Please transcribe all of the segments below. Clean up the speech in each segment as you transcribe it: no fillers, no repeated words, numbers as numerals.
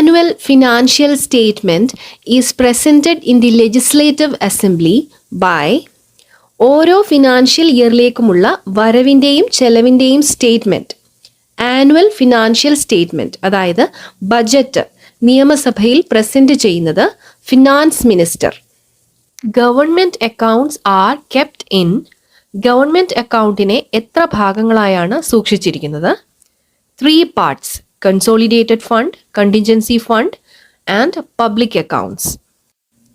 annual financial statement is presented in the legislative assembly by ഓരോ financial ഇയറിലേക്കുമുള്ള വരവിൻ്റെയും ചെലവിൻ്റെയും സ്റ്റേറ്റ്മെൻറ്റ്, ആനുവൽ ഫിനാൻഷ്യൽ സ്റ്റേറ്റ്മെൻറ്റ് അതായത് ബജറ്റ് നിയമസഭയിൽ പ്രസൻറ്റ് ചെയ്യുന്നത് finance minister. Government accounts are kept in, government അക്കൗണ്ടിനെ എത്ര ഭാഗങ്ങളായാണ് സൂക്ഷിച്ചിരിക്കുന്നത്? 3 parts: consolidated fund, contingency fund and public accounts.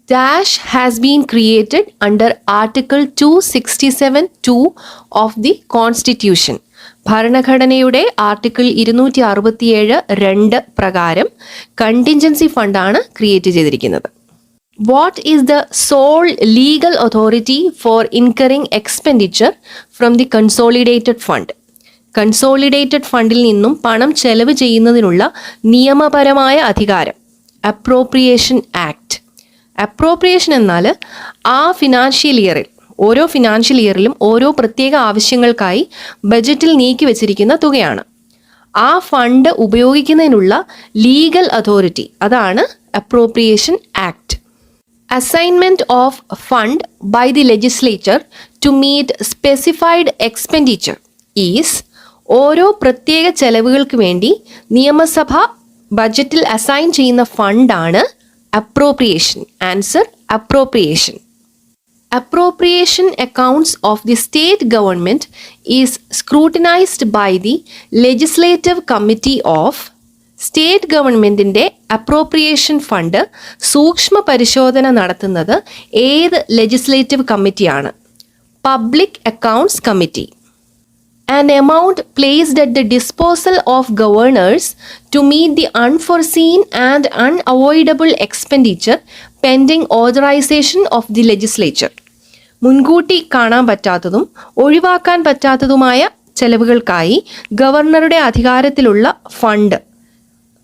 Dash has been created under Article 267(2) of the Constitution. ഭരണഘടനയുടെ article 267(2) പ്രകാരം contingency ഫണ്ടാണ് create ചെയ്തിരിക്കുന്നത്. What is the sole legal authority for incurring expenditure from the consolidated fund? Consolidated ഫണ്ടിൽ നിന്നും പണം ചെലവ് ചെയ്യുന്നതിനുള്ള നിയമപരമായ അധികാരം അപ്രോപ്രിയേഷൻ ആക്ട്. അപ്രോപ്രിയേഷൻ എന്നാൽ ആ ഫിനാൻഷ്യൽ ഇയറിൽ, ഓരോ ഫിനാൻഷ്യൽ ഇയറിലും ഓരോ പ്രത്യേക ആവശ്യങ്ങൾക്കായി ബജറ്റിൽ നീക്കി വച്ചിരിക്കുന്ന തുകയാണ്. ആ ഫണ്ട് ഉപയോഗിക്കുന്നതിനുള്ള ലീഗൽ അതോറിറ്റി, അതാണ് appropriation act. Assignment of fund by the legislature to meet specified expenditure is, ഓരോ പ്രത്യേക ചെലവുകൾക്ക് വേണ്ടി നിയമസഭ ബജറ്റിൽ അസൈൻ ചെയ്യുന്ന ഫണ്ടാണ് appropriation. Answer: appropriation. Appropriation accounts of the state government is scrutinized by the legislative committee of. State ഗവൺമെൻറ്റിൻ്റെ appropriation fund സൂക്ഷ്മ പരിശോധന നടത്തുന്നത് ഏത് ലെജിസ്ലേറ്റീവ് കമ്മിറ്റിയാണ്? Public accounts committee. An amount placed at the disposal of governors to meet the unforeseen and unavoidable expenditure pending authorization of the legislature. മുൻകൂട്ടി കാണാൻ പറ്റാത്തതും ഒഴിവാക്കാൻ പറ്റാത്തതുമായ ചെലവുകൾക്കായി ഗവർണറുടെ അധികാരത്തിലുള്ള fund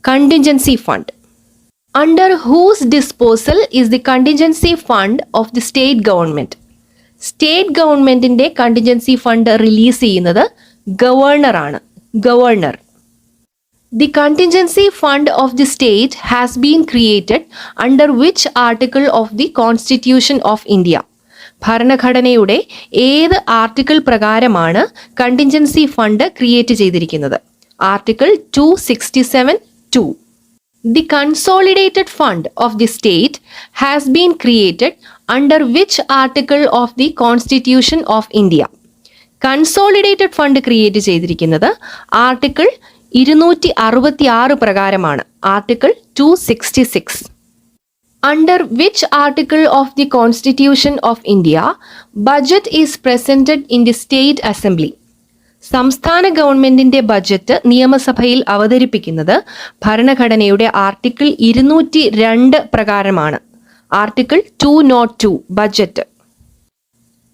contingency fund. Under whose disposal is the contingency fund of the state government? State ഗവൺമെൻറ്റിൻ്റെ contingency fund release ചെയ്യുന്നത് ഗവർണറാണ്. Governor. The contingency fund of the state has been created under which article of the constitution of India? ഭരണഘടനയുടെ ഏത് article പ്രകാരമാണ് contingency fund create ചെയ്തിരിക്കുന്നത്? Article 267(2). The consolidated fund of the state has been created under which article of the Constitution of India? Consolidated fund create ചെയ്തിരിക്കുന്നത് article 266 പ്രകാരമാണ്. Article 266. Under which article of the Constitution of India budget is presented in the State Assembly? സംസ്ഥാന ഗവൺമെൻറ്റിൻ്റെ budget നിയമസഭയിൽ അവതരിപ്പിക്കുന്നത് ഭരണഘടനയുടെ article 202 പ്രകാരമാണ്. Article 202 budget.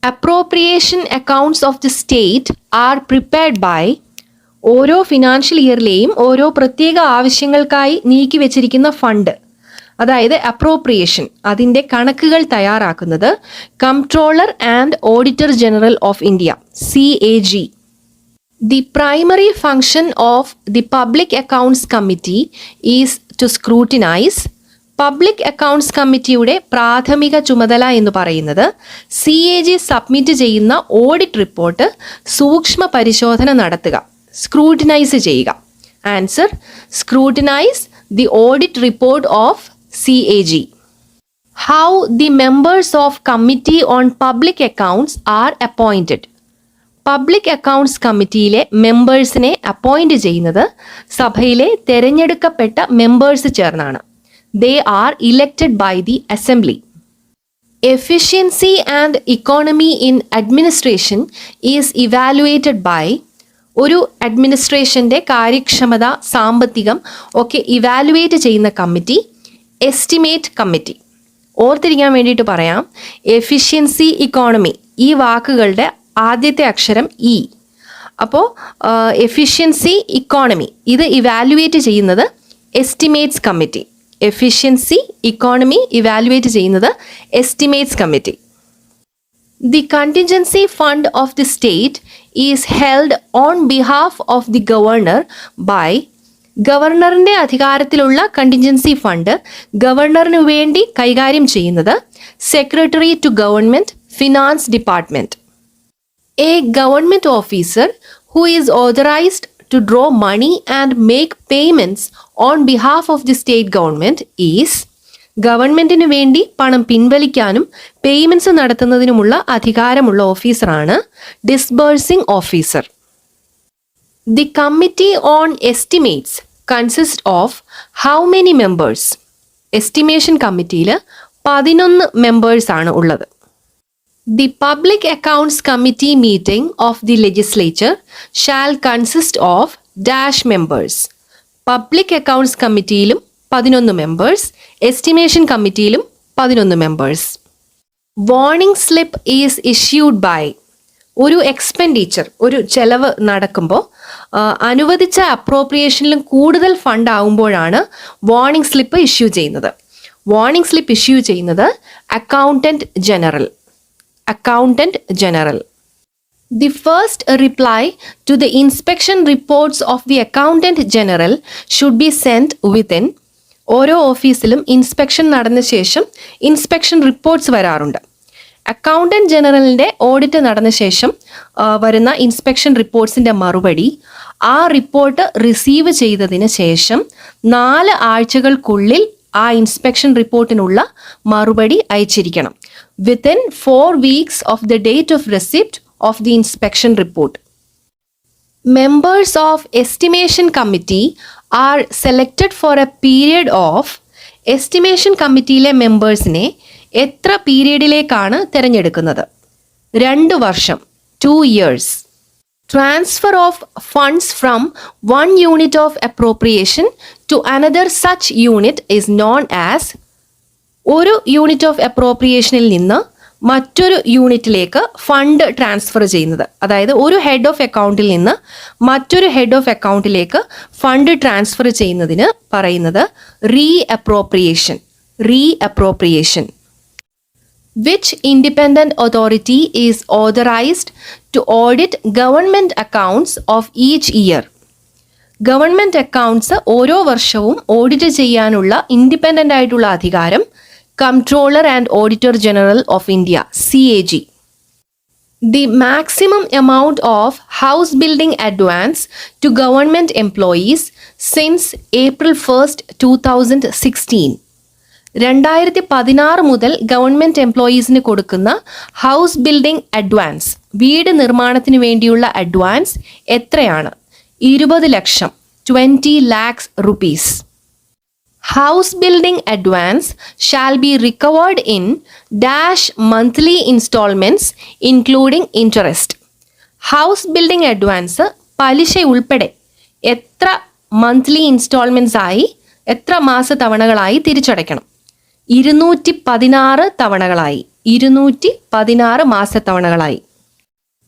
Appropriation accounts of the state are prepared by, ഓരോ financial ഇയറിലെയും ഓരോ പ്രത്യേക ആവശ്യങ്ങൾക്കായി നീക്കി വെച്ചിരിക്കുന്ന ഫണ്ട്, അതായത് അപ്രോപ്രിയേഷൻ, അതിൻ്റെ കണക്കുകൾ തയ്യാറാക്കുന്നത് comptroller and auditor general of India, CAG. The primary function of the Public Accounts Committee is to scrutinize. Public accounts കമ്മിറ്റിയുടെ പ്രാഥമിക ചുമതല എന്ന് പറയുന്നത് CAG സബ്മിറ്റ് ചെയ്യുന്ന ഓഡിറ്റ് റിപ്പോർട്ട് സൂക്ഷ്മ പരിശോധന നടത്തുക, സ്ക്രൂട്ടിനൈസ് ചെയ്യുക. Answer: scrutinise the audit report of CAG. How the members of Committee on Public Accounts are appointed? Public accounts കമ്മിറ്റിയിലെ മെമ്പേഴ്സിനെ അപ്പോയിൻറ്റ് ചെയ്യുന്നത് സഭയിലെ തിരഞ്ഞെടുക്കപ്പെട്ട മെമ്പേഴ്സ് ചേർന്നാണ്. They are elected by the assembly. Efficiency and economy in administration is evaluated by, ഒരു അഡ്മിനിസ്ട്രേഷൻ്റെ കാര്യക്ഷമത, സാമ്പത്തികം ഒക്കെ ഇവാലുവേറ്റ് ചെയ്യുന്ന കമ്മിറ്റി എസ്റ്റിമേറ്റ് കമ്മിറ്റി. ഓർത്തിരിക്കാൻ വേണ്ടിയിട്ട് പറയാം, എഫിഷ്യൻസി, ഇക്കോണമി, ഈ വാക്കുകളുടെ ആദ്യത്തെ അക്ഷരം ഇ. അപ്പോൾ എഫിഷ്യൻസി, ഇക്കോണമി ഇത് ഇവാലുവേറ്റ് ചെയ്യുന്നത് estimates committee. Efficiency, economy evaluate ചെയ്യുന്നത് estimates committee. The contingency fund of the state is held on behalf of the governor by, ഗവർണറിന്റെ അധികാരത്തിലുള്ള കണ്ടിൻജൻസി ഫണ്ട് ഗവർണറിനു വേണ്ടി കൈകാര്യം ചെയ്യുന്നത് secretary to government finance department. A government officer who is authorized to draw money and make payments on behalf of the state government is ഗവൺമെന്റിന് വേണ്ടി പണം പിൻവലിക്കാനും payments നടത്തുന്നതിനുമുള്ള അധികാരമുള്ള ഓഫീസറാണ് disbursing officer. The committee on estimates consist of how many members? Estimation കമ്മിറ്റിയിൽ 11 members ആണ് ഉള്ളത്. The Public Accounts Committee meeting of the legislature shall consist of dash members. Public Accounts കമ്മിറ്റിയിലും 11 മെമ്പേഴ്സ്, എസ്റ്റിമേഷൻ കമ്മിറ്റിയിലും 11 members. Warning slip is issued by. ഒരു expenditure, ഒരു ചെലവ് നടക്കുമ്പോൾ അനുവദിച്ച അപ്രോപ്രിയേഷനിലും കൂടുതൽ ഫണ്ട് ആകുമ്പോഴാണ് വാർണിംഗ് സ്ലിപ്പ് ഇഷ്യൂ ചെയ്യുന്നത്. വാർണിംഗ് സ്ലിപ്പ് ഇഷ്യൂ ചെയ്യുന്നത് accountant general. The first reply to the inspection reports of the accountant general should be sent within. ഓരോ ഓഫീസിലും ഇൻസ്പെക്ഷൻ നടന്ന ശേഷം ഇൻസ്പെക്ഷൻ റിപ്പോർട്ട്സ് വരാറുണ്ട്. അക്കൗണ്ടന്റ് ജനറലിൻ്റെ ഓഡിറ്റ് നടന്ന ശേഷം വരുന്ന ഇൻസ്പെക്ഷൻ റിപ്പോർട്ട്സിൻ്റെ മറുപടി ആ റിപ്പോർട്ട് റിസീവ് ചെയ്തതിന് ശേഷം 4 ആഴ്ചകൾക്കുള്ളിൽ ആ ഇൻസ്പെക്ഷൻ റിപ്പോർട്ടിനുള്ള മറുപടി അയച്ചിരിക്കണം. Within 4 weeks of the date of receipt of the inspection report. Members of estimation committee are selected for a period of. Estimation കമ്മിറ്റിയിലെ മെമ്പേഴ്സിനെ എത്ര പീരിയഡിലേക്കാണ് തിരഞ്ഞെടുക്കുന്നത്? 2 വർഷം, 2 years. Transfer of funds from one unit of appropriation to another such unit is known as. ഒരു unit of അപ്രോപ്രിയേഷനിൽ നിന്ന് മറ്റൊരു യൂണിറ്റിലേക്ക് ഫണ്ട് ട്രാൻസ്ഫർ ചെയ്യുന്നത്, അതായത് ഒരു ഹെഡ് ഓഫ് അക്കൗണ്ടിൽ നിന്ന് മറ്റൊരു ഹെഡ് ഓഫ് അക്കൗണ്ടിലേക്ക് ഫണ്ട് ട്രാൻസ്ഫർ ചെയ്യുന്നതിന് പറയുന്നത് re appropriation. Which independent authority is authorized to audit government accounts of each year? Government accounts ഓരോ വർഷവും ഓഡിറ്റ് ചെയ്യാനുള്ള ഇൻഡിപെൻഡൻ്റ് ആയിട്ടുള്ള അധികാരം comptroller and auditor general of India, CAG. The maximum amount of house building advance to government employees since April 1st, 2016. 2016 മുതൽ government എംപ്ലോയീസിന് കൊടുക്കുന്ന house building advance, വീട് നിർമ്മാണത്തിന് വേണ്ടിയുള്ള അഡ്വാൻസ് എത്രയാണ്? 20 ലക്ഷം, 20 lakhs rupees. House building advance shall be recovered in dash monthly installments including interest. House building advance പലിശ ഉൾപ്പെടെ എത്ര monthly instalments ആയി, എത്ര മാസ തവണകളായി തിരിച്ചടയ്ക്കണം? 216 തവണകളായി, 216 മാസത്തവണകളായി.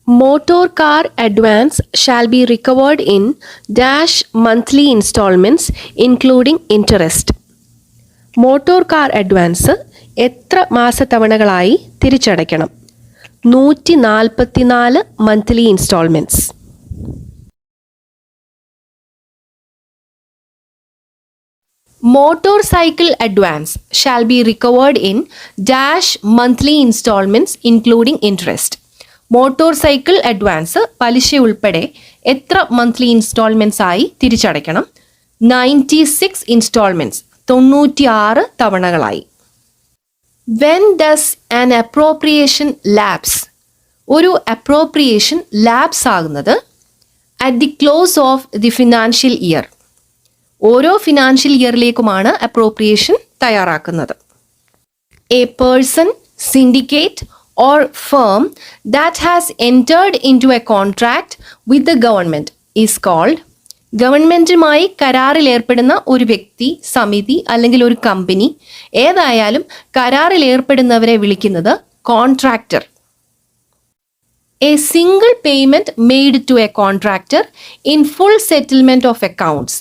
Motor car advance shall be recovered in dash monthly installments including interest. Motor car advance എത്ര മാസത്തവണകളായി തിരിച്ചടയ്ക്കണം? 144 monthly instalments. Motor cycle advance shall be recovered in dash monthly instalments including interest. Motor cycle advance പലിശ ഉൾപ്പെടെ എത്ര monthly instalments ആയി തിരിച്ചടയ്ക്കണം? 96 instalments, 96 തവണകളായി. When does an appropriation lapse? ഒരു അപ്രോപ്രിയേഷൻ ലാപ്സ് ആകുന്നത് at the close of the financial year. ഓരോ financial ഇയറിലേക്കുമാണ് അപ്രോപ്രിയേഷൻ തയ്യാറാക്കുന്നത്. A person, syndicate or firm that has entered into a contract with the government is called. ഗവൺമെൻറ്റുമായി കരാറിൽ ഏർപ്പെടുന്ന ഒരു വ്യക്തി, സമിതി അല്ലെങ്കിൽ ഒരു കമ്പനി, ഏതായാലും കരാറിൽ ഏർപ്പെടുന്നവരെ വിളിക്കുന്നത് contractor. A single payment made to a contractor in full settlement of accounts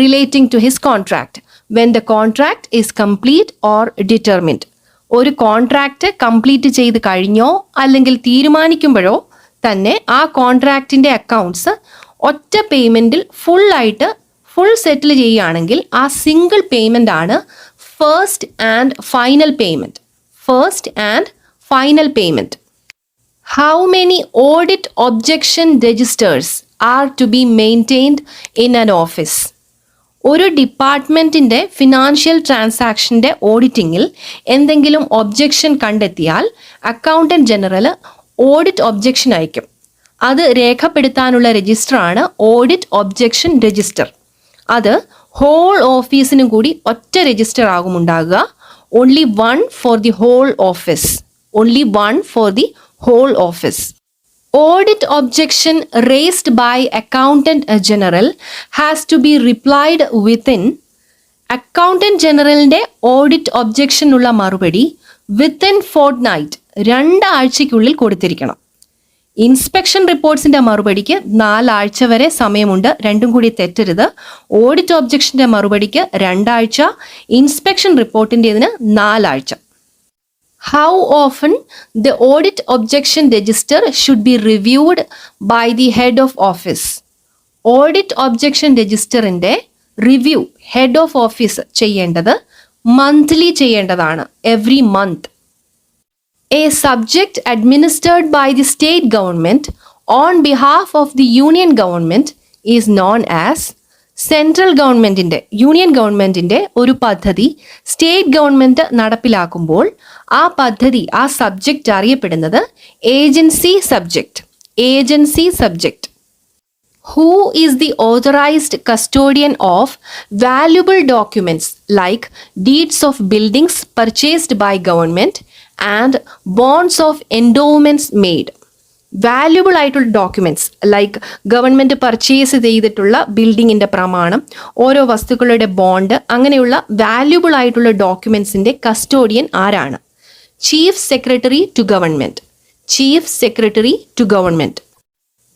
relating to his contract when the contract is complete or determined. ഒരു കോൺട്രാക്റ്റ് കംപ്ലീറ്റ് ചെയ്ത് കഴിഞ്ഞോ അല്ലെങ്കിൽ തീരുമാനിക്കുമ്പോഴോ തന്നെ ആ കോൺട്രാക്റ്റിൻ്റെ അക്കൗണ്ട്സ് ഒറ്റ പേയ്മെൻറ്റിൽ ഫുള്ളായിട്ട് ഫുൾ സെറ്റിൽ ചെയ്യുകയാണെങ്കിൽ ആ സിംഗിൾ പേയ്മെൻ്റ് ആണ് first and final payment. First and final payment. How many audit objection registers are to be maintained in an office? ഒരു ഡിപ്പാർട്ട്മെൻറ്റിൻ്റെ ഫിനാൻഷ്യൽ ട്രാൻസാക്ഷൻ്റെ ഓഡിറ്റിങ്ങിൽ എന്തെങ്കിലും ഒബ്ജെക്ഷൻ കണ്ടെത്തിയാൽ അക്കൗണ്ടൻറ്റ് ജനറൽ ഓഡിറ്റ് ഒബ്ജെക്ഷൻ അയക്കും. അത് രേഖപ്പെടുത്താനുള്ള രജിസ്റ്ററാണ് ഓഡിറ്റ് ഒബ്ജെക്ഷൻ രജിസ്റ്റർ. അത് ഹോൾ ഓഫീസിനും കൂടി ഒറ്റ രജിസ്റ്റർ ആകും ഉണ്ടാകുക. Only one for the whole office. Only one for the whole office. Audit objection raised by Accountant General has to be replied within. Accountant Generalന്റെ ഓഡിറ്റ് ഒബ്ജെക്ഷനുള്ള മറുപടി വിത്തിൻ ഫോർട്ട്നൈറ്റ്, 2 ആഴ്ചയ്ക്കുള്ളിൽ കൊടുത്തിരിക്കണം. ഇൻസ്പെക്ഷൻ റിപ്പോർട്ട്സിന്റെ മറുപടിക്ക് 4 ആഴ്ച വരെ സമയമുണ്ട്. രണ്ടും കൂടി തെറ്റരുത്. ഓഡിറ്റ് ഒബ്ജെക്ഷന്റെ മറുപടിക്ക് 2 ആഴ്ച, ഇൻസ്പെക്ഷൻ റിപ്പോർട്ടിൻ്റെതിന് 4 ആഴ്ച. How often the audit objection register should be reviewed by the head of office? Audit objection registerന്റെ റിവ്യൂ ഹെഡ് ഓഫ് ഓഫീസ് ചെയ്യേണ്ടത് മന്ത്ലി ചെയ്യേണ്ടതാണ്. Every month. A subject administered by the state government on behalf of the union government is known as. Central ഗവൺമെൻറ്റിൻ്റെ, union ഗവൺമെൻറ്റിൻ്റെ ഒരു പദ്ധതി state government നടപ്പിലാക്കുമ്പോൾ ആ പദ്ധതി, ആ സബ്ജക്റ്റ് അറിയപ്പെടുന്നത് agency subject. Agency subject. Who is the authorized custodian of valuable documents like deeds of buildings purchased by government and bonds of endowments made? Valuable ആയിട്ടുള്ള ഡോക്യുമെൻറ്റ്സ് ലൈക്ക് ഗവൺമെൻറ് പർച്ചേസ് ചെയ്തിട്ടുള്ള ബിൽഡിങ്ങിൻ്റെ പ്രമാണം, ഓരോ വസ്തുക്കളുടെ ബോണ്ട്, അങ്ങനെയുള്ള valuable ആയിട്ടുള്ള ഡോക്യുമെൻറ്റ്സിൻ്റെ custodian ആരാണ്? Chief secretary to government. Chief secretary to government.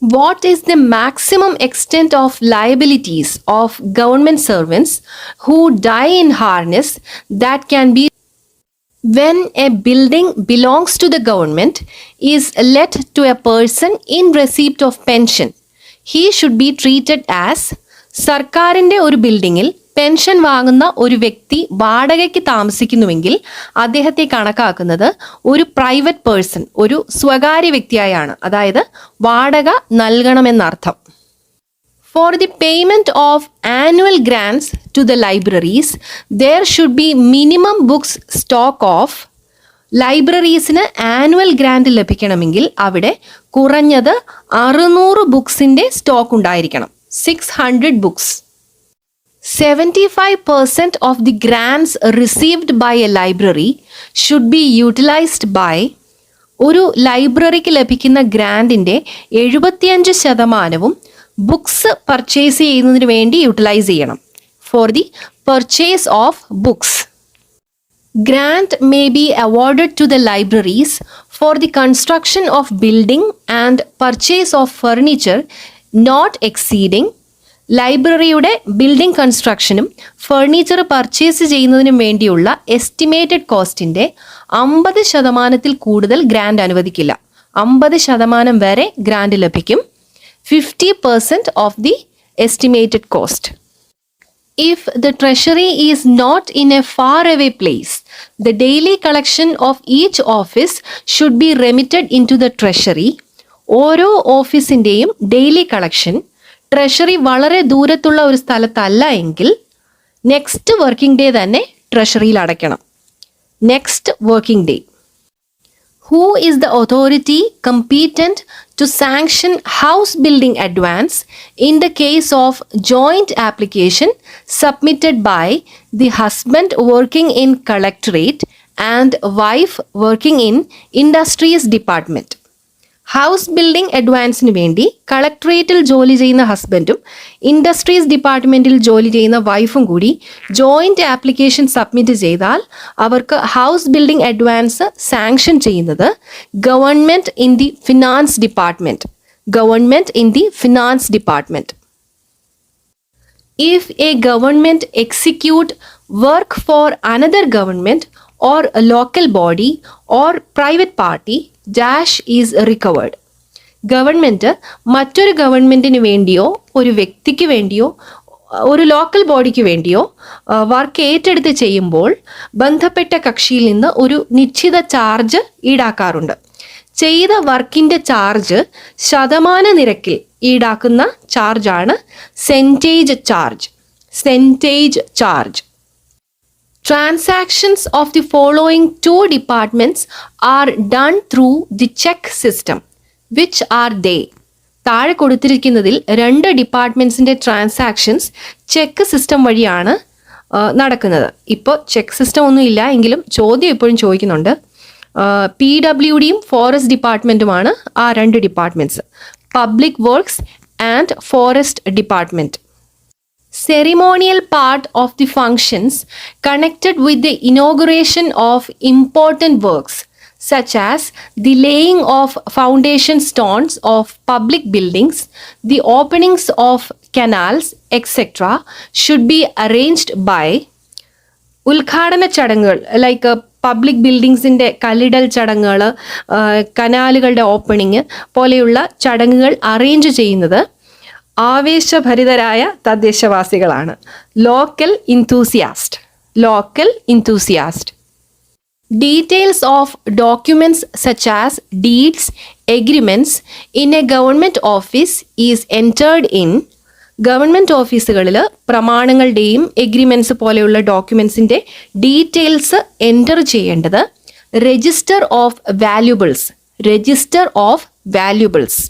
What is the maximum extent of liabilities of government servants who die in harness that can be when a building belongs to the government is let to a person in receipt of pension? He should be treated as. സർക്കാരിൻ്റെ ഒരു ബിൽഡിങ്ങിൽ pension വാങ്ങുന്ന ഒരു വ്യക്തി വാടകയ്ക്ക് താമസിക്കുന്നുവെങ്കിൽ അദ്ദേഹത്തെ കണക്കാക്കുന്നത് ഒരു പ്രൈവറ്റ് പേഴ്സൺ, ഒരു സ്വകാര്യ വ്യക്തിയായാണ്. അതായത് വാടക നൽകണമെന്നർത്ഥം. For the payment of annual grants to the libraries, there should be minimum books stock of. ലൈബ്രറീസിന് ആനുവൽ ഗ്രാൻഡ് ലഭിക്കണമെങ്കിൽ അവിടെ കുറഞ്ഞത് 600 ബുക്സിൻ്റെ സ്റ്റോക്ക് ഉണ്ടായിരിക്കണം. 600 books. 75% of the grants received by a library should be utilized by. ഒരു ലൈബ്രറിക്ക് ലഭിക്കുന്ന ഗ്രാൻഡിൻ്റെ 75% books purchase ചെയ്യുന്നതിന് വേണ്ടി utilise ചെയ്യണം. For the purchase of books. Grand may be awarded to the libraries for the construction of building and purchase of furniture not exceeding. ലൈബ്രറിയുടെ building കൺസ്ട്രക്ഷനും furniture purchase ചെയ്യുന്നതിനും വേണ്ടിയുള്ള estimated കോസ്റ്റിൻ്റെ 50% കൂടുതൽ grand അനുവദിക്കില്ല. 50% വരെ grand ലഭിക്കും. 50% of the estimated cost. If the treasury is not in a faraway place, the daily collection of each office should be remitted into the treasury. ഓരോ ഓഫീസിൻ്റെയും daily collection treasury വളരെ ദൂരത്തുള്ള ഒരു സ്ഥലത്തല്ല എങ്കിൽ next working day തന്നെ ട്രഷറിയിൽ അടയ്ക്കണം. Next working day. Who is the authority competent to sanction house building advance in the case of joint application submitted by the husband working in collectorate and wife working in industries department? House building അഡ്വാൻസിന് വേണ്ടി കളക്ടറേറ്റിൽ ജോലി ചെയ്യുന്ന ഹസ്ബൻഡും industries ഡിപ്പാർട്ട്മെൻറ്റിൽ ജോലി ചെയ്യുന്ന വൈഫും കൂടി ജോയിൻ്റ് ആപ്ലിക്കേഷൻ സബ്മിറ്റ് ചെയ്താൽ അവർക്ക് ഹൗസ് ബിൽഡിംഗ് അഡ്വാൻസ് സാങ്ഷൻ ചെയ്യുന്നത് government in the finance department. Government in the finance department. If a government execute work for another government or a local body or private party, dash is recovered. Government മറ്റൊരു ഗവൺമെൻറ്റിന് വേണ്ടിയോ ഒരു വ്യക്തിക്ക് വേണ്ടിയോ ഒരു local ബോഡിക്ക് വേണ്ടിയോ വർക്ക് ഏറ്റെടുത്ത് ചെയ്യുമ്പോൾ ബന്ധപ്പെട്ട കക്ഷിയിൽ നിന്ന് ഒരു നിശ്ചിത ചാർജ് ഈടാക്കാറുണ്ട്. ചെയ്ത വർക്കിന്റെ ചാർജ് ശതമാന നിരക്കിൽ ഈടാക്കുന്ന ചാർജാണ് centage charge. Centage charge. Transactions of the following two departments are done through the check system. Which are they? താഴെ കൊടുത്തിരിക്കുന്നതിൽ 2 ഡിപ്പാർട്ട്മെൻറ്റ്സിൻ്റെ ട്രാൻസാക്ഷൻസ് ചെക്ക് സിസ്റ്റം വഴിയാണ് നടക്കുന്നത്. ഇപ്പോൾ ചെക്ക് സിസ്റ്റം ഒന്നും ഇല്ല എങ്കിലും ചോദ്യം എപ്പോഴും ചോദിക്കുന്നുണ്ട്. PWDയും ഫോറസ്റ്റ് ഡിപ്പാർട്ട്മെൻറ്റുമാണ് ആ 2 departments. Public works and forest department. Ceremonial part of the functions connected with the inauguration of important works such as the laying of foundation stones of public buildings, the openings of canals, etc. should be arranged by ഉദ്ഘാടന ചടങ്ങുകൾ like public ബിൽഡിങ്സിൻ്റെ കല്ലിടൽ ചടങ്ങുകൾ, കനാലുകളുടെ opening പോലെയുള്ള ചടങ്ങുകൾ arrange ചെയ്യുന്നത് ആവേശഭരിതരായ തദ്ദേശവാസികളാണ്. Local enthusiast. Local enthusiast. Details of documents such as deeds, agreements in a government office is entered in. Government ഓഫീസുകളിൽ പ്രമാണങ്ങളുടെയും എഗ്രിമെൻറ്റ്സ് പോലെയുള്ള ഡോക്യുമെൻസിൻ്റെ ഡീറ്റെയിൽസ് എൻ്റർ ചെയ്യേണ്ടത് register of valuables. Register of valuables.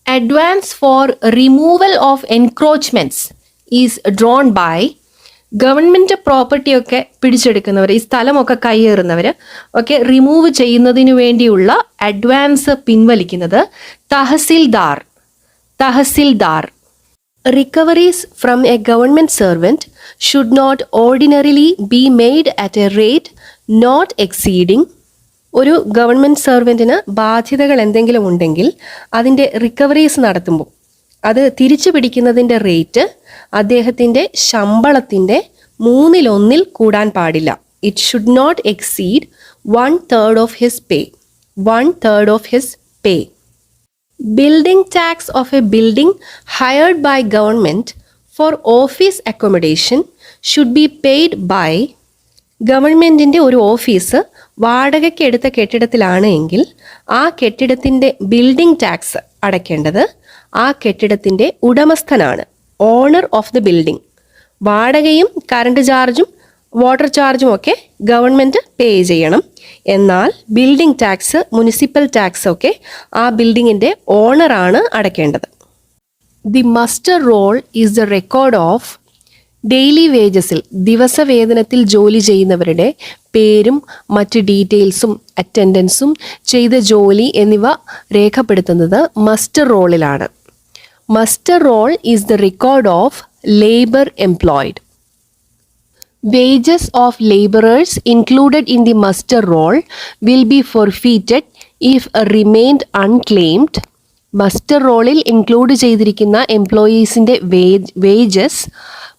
Advance for removal of encroachments is drawn by. Government പ്രോപ്പർട്ടിയൊക്കെ പിടിച്ചെടുക്കുന്നവർ, ഈ സ്ഥലമൊക്കെ കയ്യേറുന്നവർ ഒക്കെ റിമൂവ് ചെയ്യുന്നതിന് വേണ്ടിയുള്ള അഡ്വാൻസ് പിൻവലിക്കുന്നത് tahsildar. Tahsildar. Recoveries from a government servant should not ordinarily be made at a rate not exceeding. ഒരു ഗവൺമെൻറ് സെർവൻറ്റിന് ബാധ്യതകൾ എന്തെങ്കിലും ഉണ്ടെങ്കിൽ അതിൻ്റെ റിക്കവറീസ് നടത്തുമ്പോൾ അത് തിരിച്ചു പിടിക്കുന്നതിൻ്റെ റേറ്റ് അദ്ദേഹത്തിൻ്റെ ശമ്പളത്തിൻ്റെ 1/3 കൂടാൻ പാടില്ല. It should not exceed 1/3 of his pay. 1/3 of his pay. Building tax of a building hired by government for office accommodation should be paid by. ഗവൺമെൻറ്റിൻ്റെ ഒരു ഓഫീസ് വാടകയ്ക്ക് എടുത്ത കെട്ടിടത്തിലാണ് എങ്കിൽ ആ കെട്ടിടത്തിൻ്റെ ബിൽഡിംഗ് ടാക്സ് അടയ്ക്കേണ്ടത് ആ കെട്ടിടത്തിൻ്റെ ഉടമസ്ഥനാണ്. Owner of the building. വാടകയും കറണ്ട് ചാർജും വാട്ടർ ചാർജും ഒക്കെ ഗവൺമെൻറ് പേ ചെയ്യണം. എന്നാൽ ബിൽഡിംഗ് ടാക്സ്, മുനിസിപ്പൽ ടാക്സ് ഒക്കെ ആ ബിൽഡിങ്ങിൻ്റെ ഓണറാണ് അടയ്ക്കേണ്ടത്. The muster roll is the record of. Daily വേജസിൽ ദിവസവേതനത്തിൽ ജോലി ചെയ്യുന്നവരുടെ പേരും മറ്റ് ഡീറ്റെയിൽസും അറ്റൻഡൻസും ചെയ്ത ജോലി എന്നിവ രേഖപ്പെടുത്തുന്നത് മസ്റ്റർ റോളിലാണ്. Muster roll is the record of labour employed. Wages of labourers included in the muster roll will be forfeited if remained unclaimed. Muster റോളിൽ ഇൻക്ലൂഡ് ചെയ്തിരിക്കുന്ന എംപ്ലോയീസിൻ്റെ വേജസ്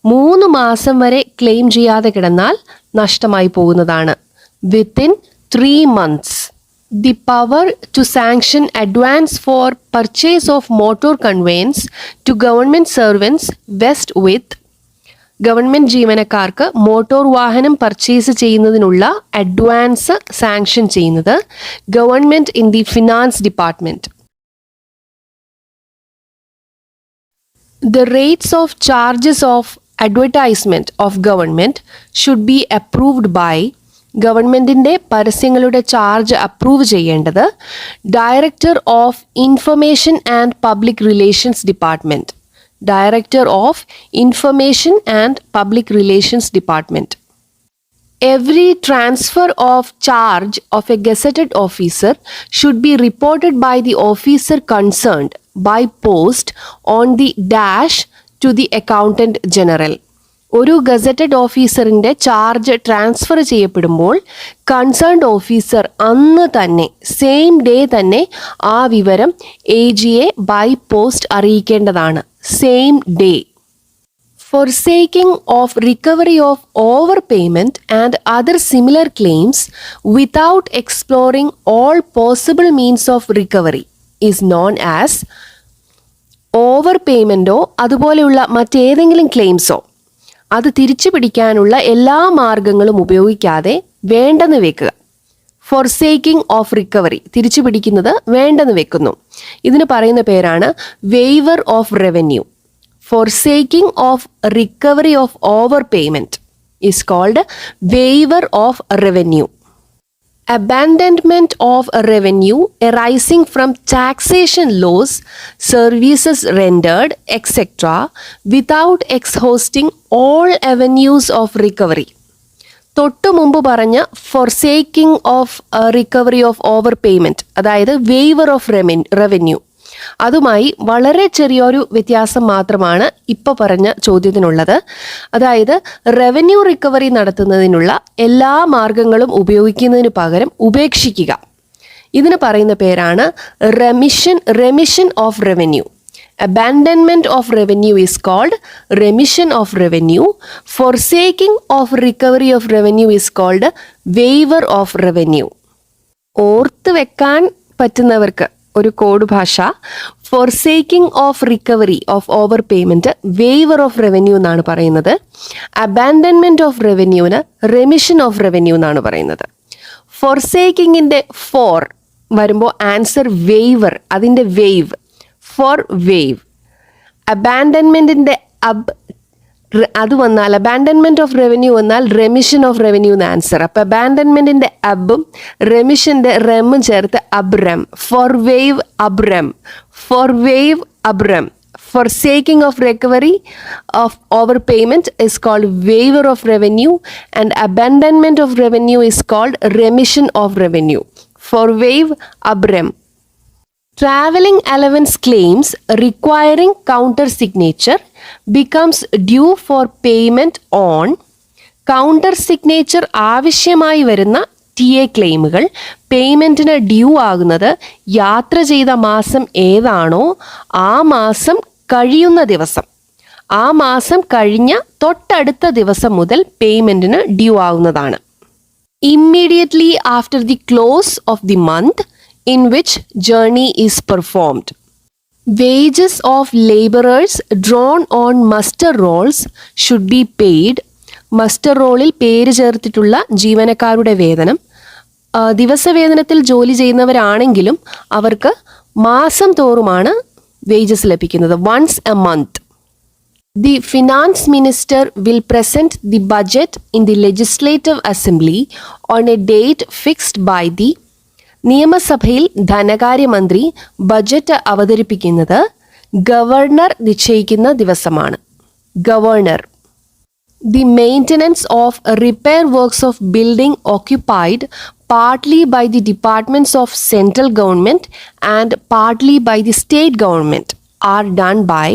3 മാസം വരെ ക്ലെയിം ചെയ്യാതെ കിടന്നാൽ നഷ്ടമായി പോകുന്നതാണ്. Within 3 months. The power to sanction advance for purchase of motor conveyance to government servants vest with. Government ജീവനക്കാർക്ക് മോട്ടോർ വാഹനം പർച്ചേസ് ചെയ്യുന്നതിനുള്ള അഡ്വാൻസ് സാങ്ഷൻ ചെയ്യുന്നത് government in the finance department. The rates of charges of advertisement of government should be approved by. ഗവൺമെൻറ്റിൻ്റെ പരസ്യങ്ങളുടെ charge approve ചെയ്യേണ്ടത് director of information and public relations department. Director of information and public relations department. Every transfer of charge of a gazetted officer should be reported by the officer concerned by post on the dash to the accountant general. ഒരു gazetted ഓഫീസറിൻ്റെ charge transfer ചെയ്യപ്പെടുമ്പോൾ concerned officer അന്ന് തന്നെ same day തന്നെ ആ വിവരം AG by post അറിയിക്കേണ്ടതാണ്. Same day. Forsaking of recovery of overpayment and other similar claims without exploring all possible means of recovery is known as. Over പേയ്മെൻറ്റോ അതുപോലെയുള്ള മറ്റേതെങ്കിലും ക്ലെയിംസോ അത് തിരിച്ചു പിടിക്കാനുള്ള എല്ലാ മാർഗങ്ങളും ഉപയോഗിക്കാതെ വേണ്ടെന്ന് വെക്കുക. ഫോർസേക്കിംഗ് ഓഫ് റിക്കവറി, തിരിച്ചു പിടിക്കുന്നത് വേണ്ടെന്ന് വെക്കുന്നു. ഇതിന് പറയുന്ന പേരാണ് waiver of revenue. Forsaking of recovery of over payment is called waiver of revenue. Abandonment of revenue arising from taxation laws, services rendered, etc., without exhausting all avenues of recovery. തൊട്ടു മുമ്പ് പറഞ്ഞ forsaking of recovery of over payment, അതായത് waiver of revenue, അതുമായി വളരെ ചെറിയൊരു വ്യത്യാസം മാത്രമാണ് ഇപ്പോൾ പറഞ്ഞ ചോദ്യത്തിനുള്ളത്. അതായത് റവന്യൂ റിക്കവറി നടത്തുന്നതിനുള്ള എല്ലാ മാർഗങ്ങളും ഉപയോഗിക്കുന്നതിന് പകരം ഉപേക്ഷിക്കുക. ഇതിന് പറയുന്ന പേരാണ് remission of revenue. Abandonment of revenue is called remission of revenue. Forsaking of recovery of revenue is called waiver of revenue. ഓർത്ത് വെക്കാൻ പറ്റുന്നവർക്ക് ഒരു കോഡ് ഭാഷ, forsaking of recovery of over payment waiver of revenue എന്നാണ് പറയുന്നത്. Abandonment of റവന്യൂവിന് remission of revenue എന്നാണ് പറയുന്നത്. ഫോർസേക്കിങ്ങിൻ്റെ ഫോർ വരുമ്പോൾ ആൻസർ വെയ്വർ, അതിൻ്റെ വെയ്വ്, ഫോർ വേവ്. അബാൻഡൻമെൻറ്റിൻ്റെ അത് വന്നാൽ അബാൻഡൻമെൻറ്റ് ഓഫ് റവന്യൂ വന്നാൽ റെമിഷൻ ഓഫ് റവന്യൂ എന്ന് ആൻസർ. അപ്പോൾ അബാൻഡൻമെൻറ്റിൻ്റെ അബും റെമിഷൻ്റെ റെമും ചേർത്ത് അബ്രം. ഫോർ വേവ് അബ്രം, ഫോർ വേവ് അബ്രം. Forsaking of recovery of overpayment is called waiver of revenue, and abandonment of revenue is called remission of revenue. For waive abram. Traveling allowance claims requiring counter signature becomes due for payment on counter signature ആവശ്യമായി വരുന്ന TA ക്ലെയിമുകൾ പേയ്മെൻറ്റിന് due ആകുന്നത് യാത്ര ചെയ്ത മാസം ഏതാണോ ആ മാസം കഴിയുന്ന ദിവസം, ആ മാസം കഴിഞ്ഞ തൊട്ടടുത്ത ദിവസം മുതൽ പേയ്മെൻറ്റിന് ഡ്യൂ ആവുന്നതാണ്. Immediately after the close of the month in which journey is performed. Wages of laborers drawn on muster rolls should be paid. Muster റോളിൽ പേര് ചേർത്തിട്ടുള്ള ജീവനക്കാരുടെ വേതനം ദിവസവേതനത്തിൽ ജോലി ചെയ്യുന്നവരാണെങ്കിലും അവർക്ക് മാസം തോറുമാണ് വേജസ് ലഭിക്കുന്നത്. Once a month. The finance minister will present the budget in the legislative assembly on a date fixed by the നിയമസഭയിൽ ധനകാര്യമന്ത്രി ബജറ്റ് അവതരിപ്പിക്കുന്നത് ഗവർണർ നിശ്ചയിക്കുന്ന ദിവസമാണ്. Governor. The maintenance of repair works of building occupied partly by the departments of central government and partly by the state government are done by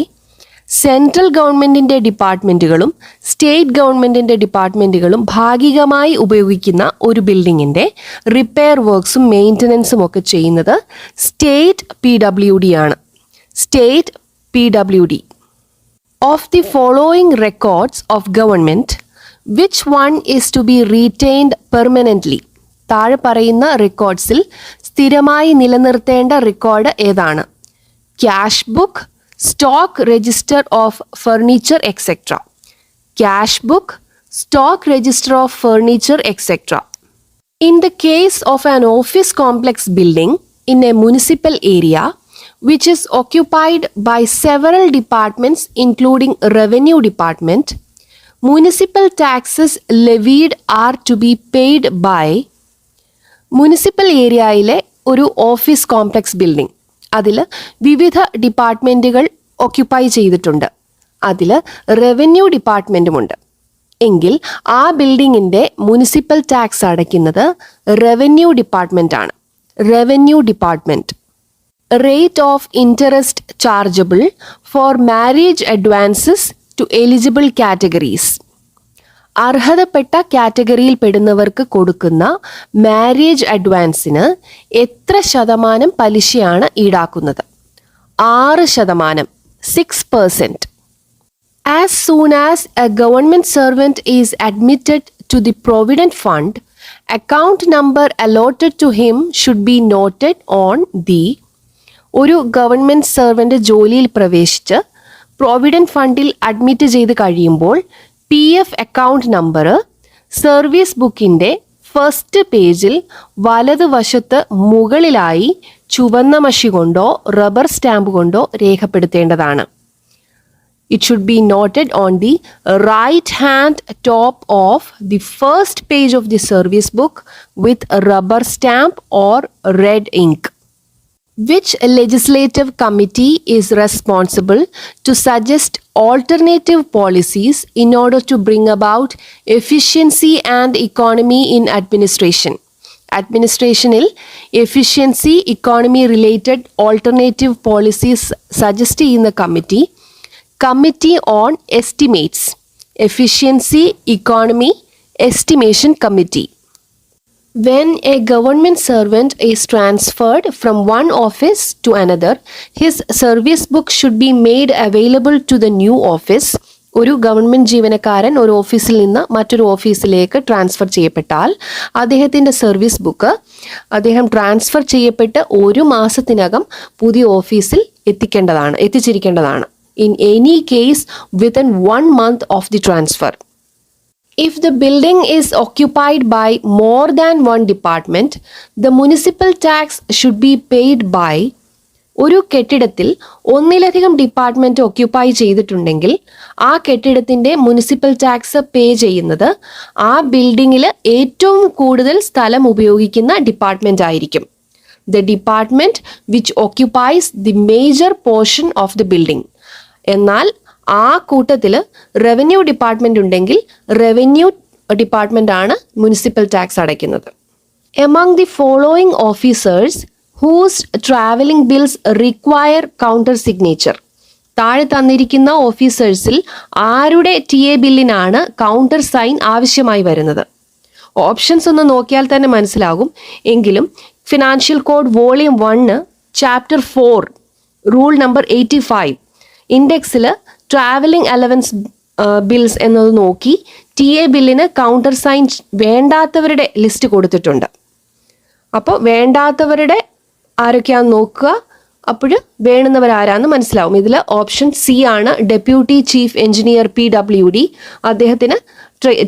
central ഗവൺമെൻറ്റിൻ്റെ ഡിപ്പാർട്ട്മെൻറ്റുകളും state ഗവൺമെൻറ്റിൻ്റെ ഡിപ്പാർട്ട്മെൻറ്റുകളും ഭാഗികമായി ഉപയോഗിക്കുന്ന ഒരു ബിൽഡിങ്ങിൻ്റെ റിപ്പയർ വർക്ക്സും മെയിൻ്റനൻസും ഒക്കെ ചെയ്യുന്നത് സ്റ്റേറ്റ് PWD ആണ്. State PWD. Of the following records of government, which one is to be retained permanently? താഴെ പറയുന്ന റെക്കോർഡ്സിൽ സ്ഥിരമായി നിലനിർത്തേണ്ട റെക്കോർഡ് ഏതാണ്? Cash book, stock register of furniture etcetera. Cash book, stock register of furniture etcetera. In the case of an office complex building in a municipal area which is occupied by several departments including revenue department, municipal taxes levied are to be paid by municipal ഏരിയയിലെ ഒരു office complex building, അതിൽ വിവിധ ഡിപ്പാർട്ട്മെൻറ്റുകൾ occupy ചെയ്തിട്ടുണ്ട്, അതിൽ revenue ഡിപ്പാർട്ട്മെൻറ്റുമുണ്ട് എങ്കിൽ ആ ബിൽഡിങ്ങിൻ്റെ municipal tax അടയ്ക്കുന്നത് റവന്യൂ ഡിപ്പാർട്ട്മെൻറ്റാണ്. Revenue department. Rate of interest chargeable for marriage advances to eligible categories. അർഹതപ്പെട്ട കാറ്റഗറിയിൽ പെടുന്നവർക്ക് കൊടുക്കുന്ന മാരേജ് അഡ്വാൻസിന് എത്ര ശതമാനം പലിശയാണ് ഈടാക്കുന്നത്? 6%, 6%. As soon as a government servant is admitted to the Provident Fund, account number allotted to him should be noted on the ഒരു government servant ജോലിയിൽ പ്രവേശിച്ച് provident ഫണ്ടിൽ അഡ്മിറ്റ് ചെയ്ത് കഴിയുമ്പോൾ PF അക്കൗണ്ട് നമ്പർ സർവീസ് ബുക്കിൻ്റെ ഫസ്റ്റ് പേജിൽ വലതുവശത്ത് മുകളിലായി ചുവന്ന മഷി കൊണ്ടോ റബ്ബർ സ്റ്റാമ്പ് കൊണ്ടോ രേഖപ്പെടുത്തേണ്ടതാണ്. It should be noted on the right hand top of the first page of the service book with a rubber stamp or red ink. Which legislative committee is responsible to suggest alternative policies in order to bring about efficiency and economy in administration? അഡ്മിനിസ്ട്രേഷനിൽ efficiency economy related alternative policies suggest ചെയ്യുന്ന committee on estimates, efficiency economy estimation committee. When a government servant is transferred from one office to another, his service book should be made available to the new office. ഒരു government ജീവനക്കാരൻ ഒരു ഓഫീസിൽ നിന്ന് മറ്റൊരു ഓഫീസിലേക്ക് transfer ചെയ്യപ്പെട്ടാൽ അദ്ദേഹത്തിൻ്റെ service book അദ്ദേഹം transfer ചെയ്യപ്പെട്ട് ഒരു മാസത്തിനകം പുതിയ ഓഫീസിൽ എത്തിച്ചിരിക്കേണ്ടതാണ്. In any case within 1 month of the transfer. If the building is occupied by more than one department, the municipal tax should be paid by. ഒരു കെട്ടിടത്തിൽ ഒന്നിലധികം ഡിപ്പാർട്ട്മെൻറ്റ് ഒക്യുപ്പൈ ചെയ്തിട്ടുണ്ടെങ്കിൽ ആ കെട്ടിടത്തിൻ്റെ മുനിസിപ്പൽ ടാക്സ് പേ ചെയ്യുന്നത് ആ ബിൽഡിങ്ങിൽ ഏറ്റവും കൂടുതൽ സ്ഥലം ഉപയോഗിക്കുന്ന ഡിപ്പാർട്ട്മെൻ്റ് ആയിരിക്കും. The department which occupies the major portion of the building. എന്നാൽ ആ കൂട്ടത്തിൽ റവന്യൂ ഡിപ്പാർട്ട്മെൻ്റ് ഉണ്ടെങ്കിൽ റവന്യൂ ഡിപ്പാർട്ട്മെൻ്റ് ആണ് മുനിസിപ്പൽ ടാക്സ് അടയ്ക്കുന്നത്. Among the following officers whose travelling bills require counter signature. താഴെ തന്നിരിക്കുന്ന ഓഫീസേഴ്സിൽ ആരുടെ TA ബില്ലിനാണ് കൗണ്ടർ സൈൻ ആവശ്യമായി വരുന്നത്? ഓപ്ഷൻസ് ഒന്ന് നോക്കിയാൽ തന്നെ മനസ്സിലാകും. എങ്കിലും financial code volume 1 chapter 4 rule number 85 ഇൻഡെക്സിൽ ട്രാവലിംഗ് അലവൻസ് ബിൽസ് എന്നത് നോക്കി TA ബില്ലിന് കൗണ്ടർ സൈൻ വേണ്ടാത്തവരുടെ ലിസ്റ്റ് കൊടുത്തിട്ടുണ്ട്. അപ്പോൾ വേണ്ടാത്തവരുടെ ആരൊക്കെയാണെന്ന് നോക്കുക, അപ്പോൾ വേണ്ടുന്നവരാരാന്ന് മനസ്സിലാവും. ഇതിൽ ഓപ്ഷൻ C ആണ്. ഡെപ്യൂട്ടി ചീഫ് എഞ്ചിനീയർ PWD, അദ്ദേഹത്തിന്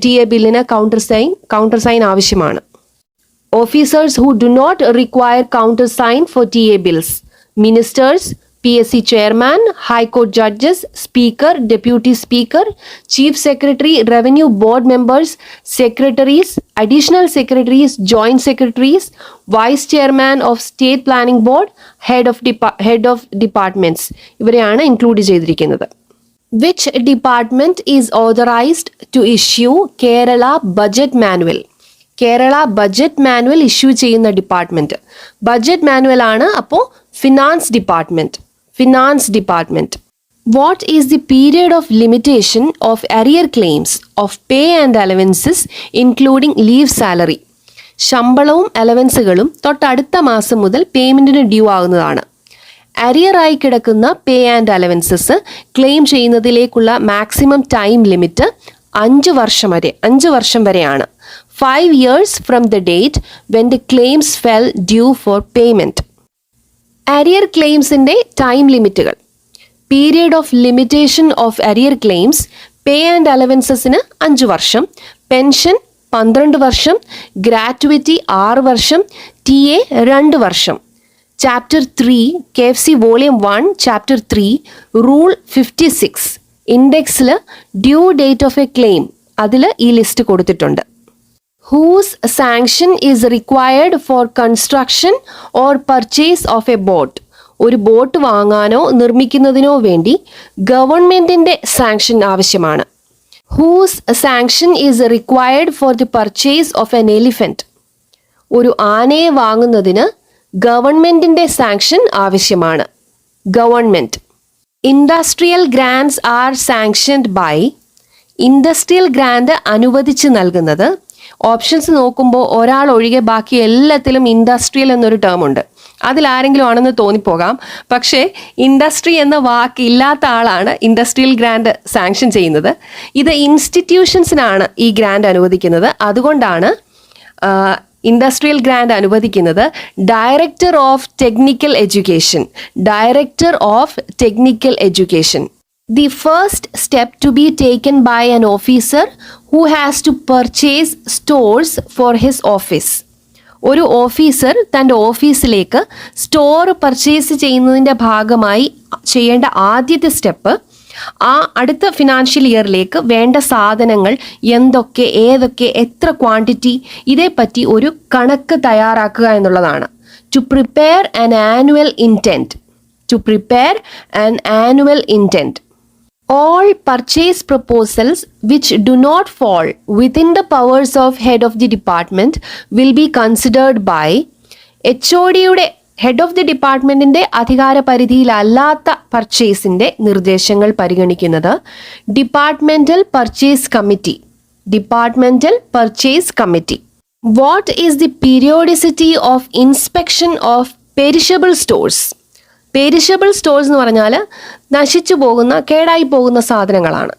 TA ബില്ലിന് കൗണ്ടർ സൈൻ ആവശ്യമാണ്. Officers who do not require counter sign for TA bills: ministers, PSC chairman, high court judges, speaker, deputy speaker, chief secretary, revenue board members, secretaries, additional secretaries, joint secretaries, vice chairman of state planning board, head of departments. ഇവരെയാണ് include ചെയ്തിരിക്കുന്നത്. Which department is authorized to issue Kerala budget manual? Kerala budget manual issue ചെയ്യുന്ന department budget manual ആണ്. അപ്പോൾ finance department. What is the period of limitation of arrear claims of pay and allowances including leave salary? ശമ്പളവും അലവൻസുകളും തൊട്ടടുത്ത മാസം മുതൽ പേയ്മെൻറ്റിന് due ആകുന്നതാണ്. അരിയറായി കിടക്കുന്ന പേ ആൻഡ് അലവൻസസ് ക്ലെയിം ചെയ്യുന്നതിലേക്കുള്ള മാക്സിമം ടൈം ലിമിറ്റ് 5 വർഷം വരെയാണ്. 5 years from the date when the claims fell due for payment. Arrear ക്ലെയിംസിൻ്റെ ടൈം ലിമിറ്റുകൾ: period of limitation of arrear claims pay and അലവൻസസിന് 5 വർഷം, പെൻഷൻ 12 വർഷം, ഗ്രാറ്റുവിറ്റി 6 വർഷം, TA 2 വർഷം. Chapter 3 KPSC volume 1 chapter 3 rule 56 ഇൻഡെക്സിൽ due date of a claim അതിൽ ഈ ലിസ്റ്റ് കൊടുത്തിട്ടുണ്ട്. Whose sanction is required for construction or purchase of a boat? ഒരു ബോട്ട് വാങ്ങാനോ നിർമ്മിക്കുന്നതിനോ വേണ്ടി ഗവൺമെൻറ്റിൻ്റെ സാങ്ഷൻ ആവശ്യമാണ്. Whose sanction is required for the purchase of an elephant? ഒരു ആനയെ വാങ്ങുന്നതിന് ഗവൺമെൻറ്റിൻ്റെ സാങ്ഷൻ ആവശ്യമാണ്. Government. Industrial grants are sanctioned by. Industrial grant അനുവദിച്ച് നൽകുന്നത്, ഓപ്ഷൻസ് നോക്കുമ്പോൾ ഒരാൾ ഒഴികെ ബാക്കി എല്ലാത്തിലും ഇൻഡസ്ട്രിയൽ എന്നൊരു ടേം ഉണ്ട്. അതിലാരെങ്കിലും ആണെന്ന് തോന്നിപ്പോകാം. പക്ഷേ ഇൻഡസ്ട്രി എന്ന വാക്ക് ഇല്ലാത്ത ആളാണ് ഇൻഡസ്ട്രിയൽ ഗ്രാൻഡ് സാങ്ഷൻ ചെയ്യുന്നത്. ഇത് ഇൻസ്റ്റിറ്റ്യൂഷൻസിനാണ് ഈ ഗ്രാൻഡ് അനുവദിക്കുന്നത്. അതുകൊണ്ടാണ് ഇൻഡസ്ട്രിയൽ ഗ്രാൻഡ് അനുവദിക്കുന്നത് director of technical education. Director of technical education. The first step to be taken by an officer who has to purchase stores for his office. ഒരു officer തൻ്റെ ഓഫീസിലേക്ക് store purchase ചെയ്യുന്നതിൻ്റെ ഭാഗമായി ചെയ്യേണ്ട ആദ്യത്തെ സ്റ്റെപ്പ് ആ അടുത്ത ഫിനാൻഷ്യൽ ഇയറിലേക്ക് വേണ്ട സാധനങ്ങൾ എന്തൊക്കെ, ഏതൊക്കെ, എത്ര ക്വാണ്ടിറ്റി, ഇതേപ്പറ്റി ഒരു കണക്ക് തയ്യാറാക്കുക എന്നുള്ളതാണ്. To prepare an annual indent. To prepare an annual indent. All purchase proposals which do not fall within the powers of head of the department will be considered by HODയുടെ ഹെഡ് ഓഫ് ദി ഡിപ്പാർട്ട്മെൻറ്റിൻ്റെ അധികാര പരിധിയിലല്ലാത്ത പർച്ചേസിൻ്റെ നിർദ്ദേശങ്ങൾ പരിഗണിക്കുന്നത് departmental purchase committee. Departmental purchase committee. What is the periodicity of inspection of perishable stores? Perishable stores എന്ന് പറഞ്ഞാൽ നശിച്ചു പോകുന്ന, കേടായി പോകുന്ന സാധനങ്ങളാണ്.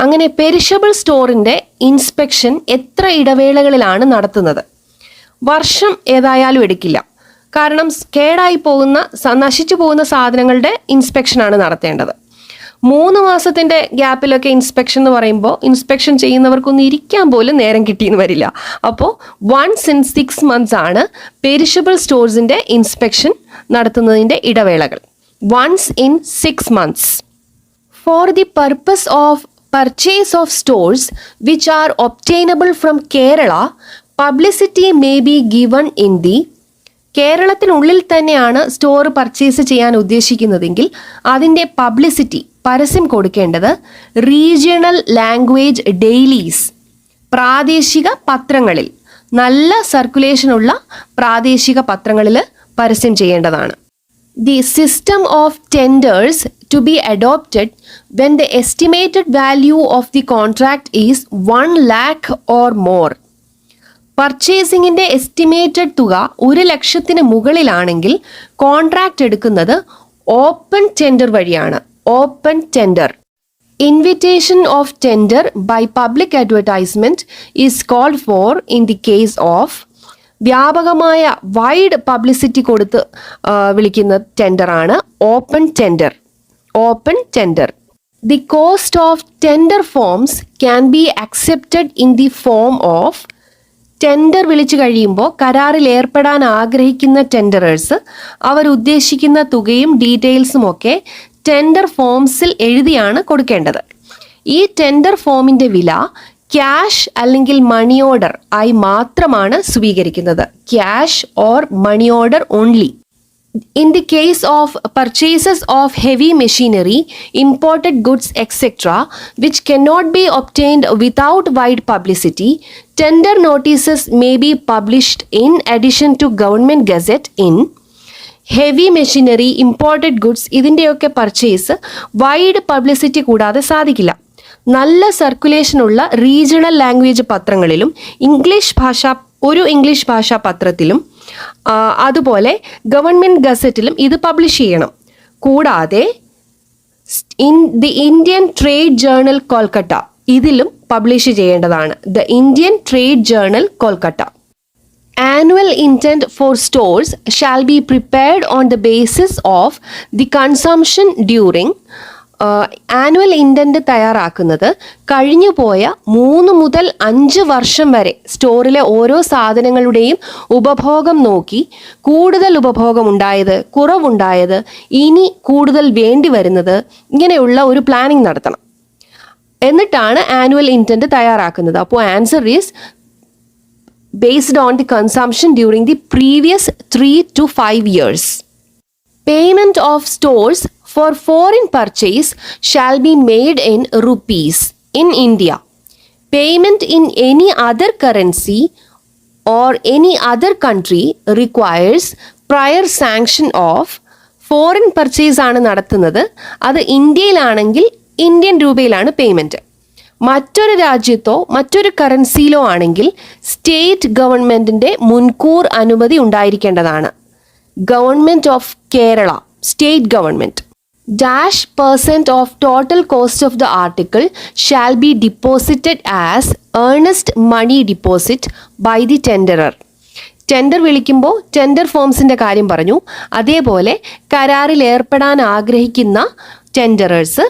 അങ്ങനെ പെരിഷബിൾ സ്റ്റോറിൻ്റെ ഇൻസ്പെക്ഷൻ എത്ര ഇടവേളകളിലാണ് നടത്തുന്നത്? വർഷം ഏതായാലും എടുക്കില്ല. കാരണം കേടായി പോകുന്ന, നശിച്ചു പോകുന്ന സാധനങ്ങളുടെ ഇൻസ്പെക്ഷനാണ് നടത്തേണ്ടത്. 3 മാസത്തിൻ്റെ ഗ്യാപ്പിലൊക്കെ ഇൻസ്പെക്ഷൻ എന്ന് പറയുമ്പോൾ ഇൻസ്പെക്ഷൻ ചെയ്യുന്നവർക്കൊന്നും ഇരിക്കാൻ പോലും നേരം കിട്ടിയെന്ന് വരില്ല. അപ്പോൾ 1 in 6 months ആണ് പെരിഷബിൾ സ്റ്റോഴ്സിൻ്റെ ഇൻസ്പെക്ഷൻ നടത്തുന്നതിൻ്റെ ഇടവേളകൾ. 1 in 6 months. For the purpose of purchase of stores which are obtainable from Kerala, publicity may be given in the കേരളത്തിനുള്ളിൽ തന്നെയാണ് സ്റ്റോർ പർച്ചേസ് ചെയ്യാൻ ഉദ്ദേശിക്കുന്നതെങ്കിൽ അതിൻ്റെ പബ്ലിസിറ്റി, പരസ്യം കൊടുക്കേണ്ടത് റീജിയണൽ ലാംഗ്വേജ് ഡെയിലീസ്, പ്രാദേശിക പത്രങ്ങളിൽ, നല്ല സർക്കുലേഷനുള്ള പ്രാദേശിക പത്രങ്ങളിൽ പരസ്യം ചെയ്യേണ്ടതാണ്. The system of tenders to be adopted when the estimated value of the contract is 1 lakh or more. പർച്ചേസിങ്ങിൻ്റെ എസ്റ്റിമേറ്റഡ് തുക 1 ലക്ഷത്തിന് മുകളിലാണെങ്കിൽ കോൺട്രാക്റ്റ് എടുക്കുന്നത് ഓപ്പൺ ടെൻഡർ വഴിയാണ്. Open tender. Invitation of tender by public advertisement is called for in the case of വ്യാപകമായ wide publicity കൊടുത്ത് വിളിക്കുന്ന ടെൻഡറാണ് open tender. Open tender. The cost of tender forms can be accepted in the form of tender വിളിച്ചു കഴിയുമ്പോൾ കരാറിൽ ഏർപ്പെടാൻ ആഗ്രഹിക്കുന്ന ടെൻഡറേഴ്സ് അവർ ഉദ്ദേശിക്കുന്ന തുകയും ഡീറ്റെയിൽസും ഒക്കെ ടെൻഡർ ഫോംസിൽ എഴുതിയാണ് കൊടുക്കേണ്ടത്. ഈ ടെൻഡർ ഫോമിൻ്റെ വില ക്യാഷ് അല്ലെങ്കിൽ മണി ഓർഡർ ആയി മാത്രമാണ് സ്വീകരിക്കുന്നത്. Cash or money order only. In the case of purchases of heavy machinery, imported goods, etc., which cannot be obtained without wide publicity, tender notices may be published in addition to Government Gazette in heavy machinery, imported goods, ഇതിൻ്റെയൊക്കെ purchase wide publicity കൂടാതെ സാധിക്കില്ല. നല്ല സർക്കുലേഷനുള്ള regional language പത്രങ്ങളിലും ഒരു English ഭാഷാ പത്രത്തിലും അതുപോലെ government ഗസറ്റിലും ഇത് പബ്ലിഷ് ചെയ്യണം. കൂടാതെ the Indian trade journal Kolkata ഇതിലും പബ്ലിഷ് ചെയ്യേണ്ടതാണ്. The Indian trade journal Kolkata. Annual intent for stores shall be prepared on the basis of the consumption during annual intent തയ്യാറാക്കുന്നത് കഴിഞ്ഞു പോയ 3 മുതൽ 5 വർഷം വരെ സ്റ്റോറിലെ ഓരോ സാധനങ്ങളുടെയും ഉപഭോഗം നോക്കി കൂടുതൽ ഉപഭോഗം ഉണ്ടായത്, കുറവുണ്ടായത്, ഇനി കൂടുതൽ വേണ്ടി വരുന്നത്, ഇങ്ങനെയുള്ള ഒരു പ്ലാനിങ് നടത്തണം. എന്നിട്ടാണ് ആനുവൽ ഇൻറ്റൻറ്റ് തയ്യാറാക്കുന്നത്. അപ്പോൾ answer is based on the consumption during the previous 3 to 5 years. Payment of stores for foreign purchase shall be made in rupees in India. Payment in any other currency or any other country requires prior sanction of foreign purchase ആണ് നടത്തുന്നത്. അത് ഇന്ത്യയിലാണെങ്കിൽ Indian രൂപയിലാണ് payment. മറ്റൊരു രാജ്യത്തോ മറ്റൊരു കറൻസിയിലോ ആണെങ്കിൽ state ഗവൺമെൻറ്റിൻ്റെ മുൻകൂർ അനുമതി ഉണ്ടായിരിക്കേണ്ടതാണ്. Government of Kerala, state government. -% of total cost of the article shall be deposited as earnest money deposit by the tenderer. Tender വിളിക്കുമ്പോൾ ടെൻഡർ ഫോംസിൻ്റെ കാര്യം പറഞ്ഞു. അതേപോലെ കരാറിൽ ഏർപ്പെടാൻ ആഗ്രഹിക്കുന്ന ടെൻഡറേഴ്സ്